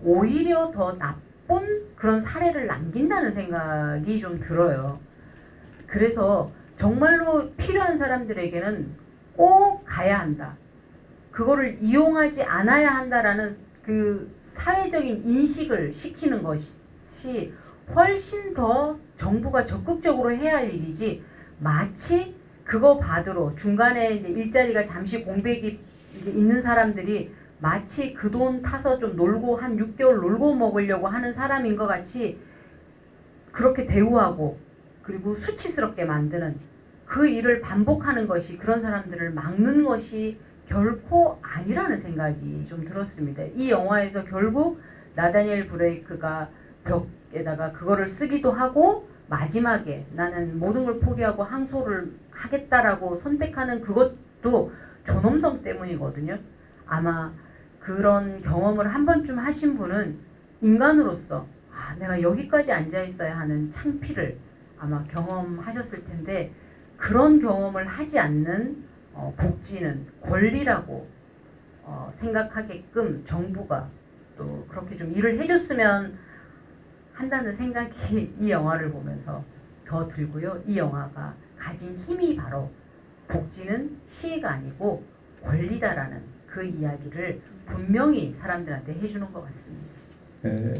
오히려 더 나쁜 그런 사례를 남긴다는 생각이 좀 들어요. 그래서 정말로 필요한 사람들에게는 꼭 가야 한다. 그거를 이용하지 않아야 한다라는 그 사회적인 인식을 시키는 것이 훨씬 더 정부가 적극적으로 해야 할 일이지 마치 그거 받으러 중간에 이제 일자리가 잠시 공백이 이제 있는 사람들이 마치 그 돈 타서 좀 놀고 한 6개월 놀고 먹으려고 하는 사람인 것 같이 그렇게 대우하고 그리고 수치스럽게 만드는 그 일을 반복하는 것이 그런 사람들을 막는 것이 결코 아니라는 생각이 좀 들었습니다. 이 영화에서 결국 나다니엘 브레이크가 벽에다가 그거를 쓰기도 하고 마지막에 나는 모든 걸 포기하고 항소를 하겠다라고 선택하는 그것도 존엄성 때문이거든요. 아마 그런 경험을 한 번쯤 하신 분은 인간으로서 내가 여기까지 앉아 있어야 하는 창피를 아마 경험하셨을 텐데, 그런 경험을 하지 않는 복지는 권리라고 생각하게끔 정부가 또 그렇게 좀 일을 해줬으면 한다는 생각이 이 영화를 보면서 더 들고요. 이 영화가 가진 힘이 바로 복지는 시혜가 아니고 권리다라는 그 이야기를 분명히 사람들한테 해주는 것 같습니다.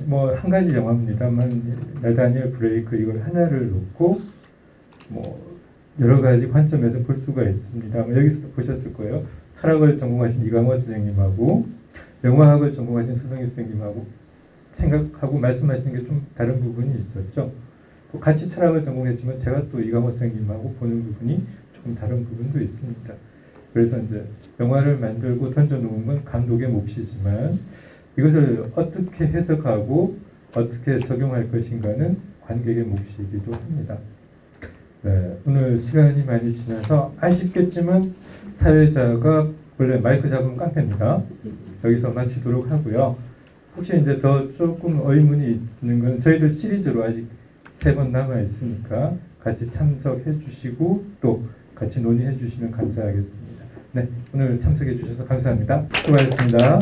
뭐 한 가지 영화입니다만 나다니엘 브레이크 이걸 하나를 놓고 뭐 여러 가지 관점에서 볼 수가 있습니다. 여기서도 보셨을 거예요. 철학을 전공하신 이강호 선생님하고 영화학을 전공하신 서성희 선생님하고 생각하고 말씀하시는 게 좀 다른 부분이 있었죠. 또 같이 철학을 전공했지만 제가 또 이강호 선생님하고 보는 부분이 조금 다른 부분도 있습니다. 그래서 이제 영화를 만들고 던져놓은 건 감독의 몫이지만 이것을 어떻게 해석하고 어떻게 적용할 것인가는 관객의 몫이기도 합니다. 네, 오늘 시간이 많이 지나서 아쉽겠지만 사회자가 원래 마이크 잡으면 깡패입니다. 여기서 마치도록 하고요. 혹시 이제 더 조금 의문이 있는 건 저희들 시리즈로 아직 3번 남아 있으니까 같이 참석해 주시고 또 같이 논의해 주시면 감사하겠습니다. 네, 오늘 참석해 주셔서 감사합니다. 수고하셨습니다.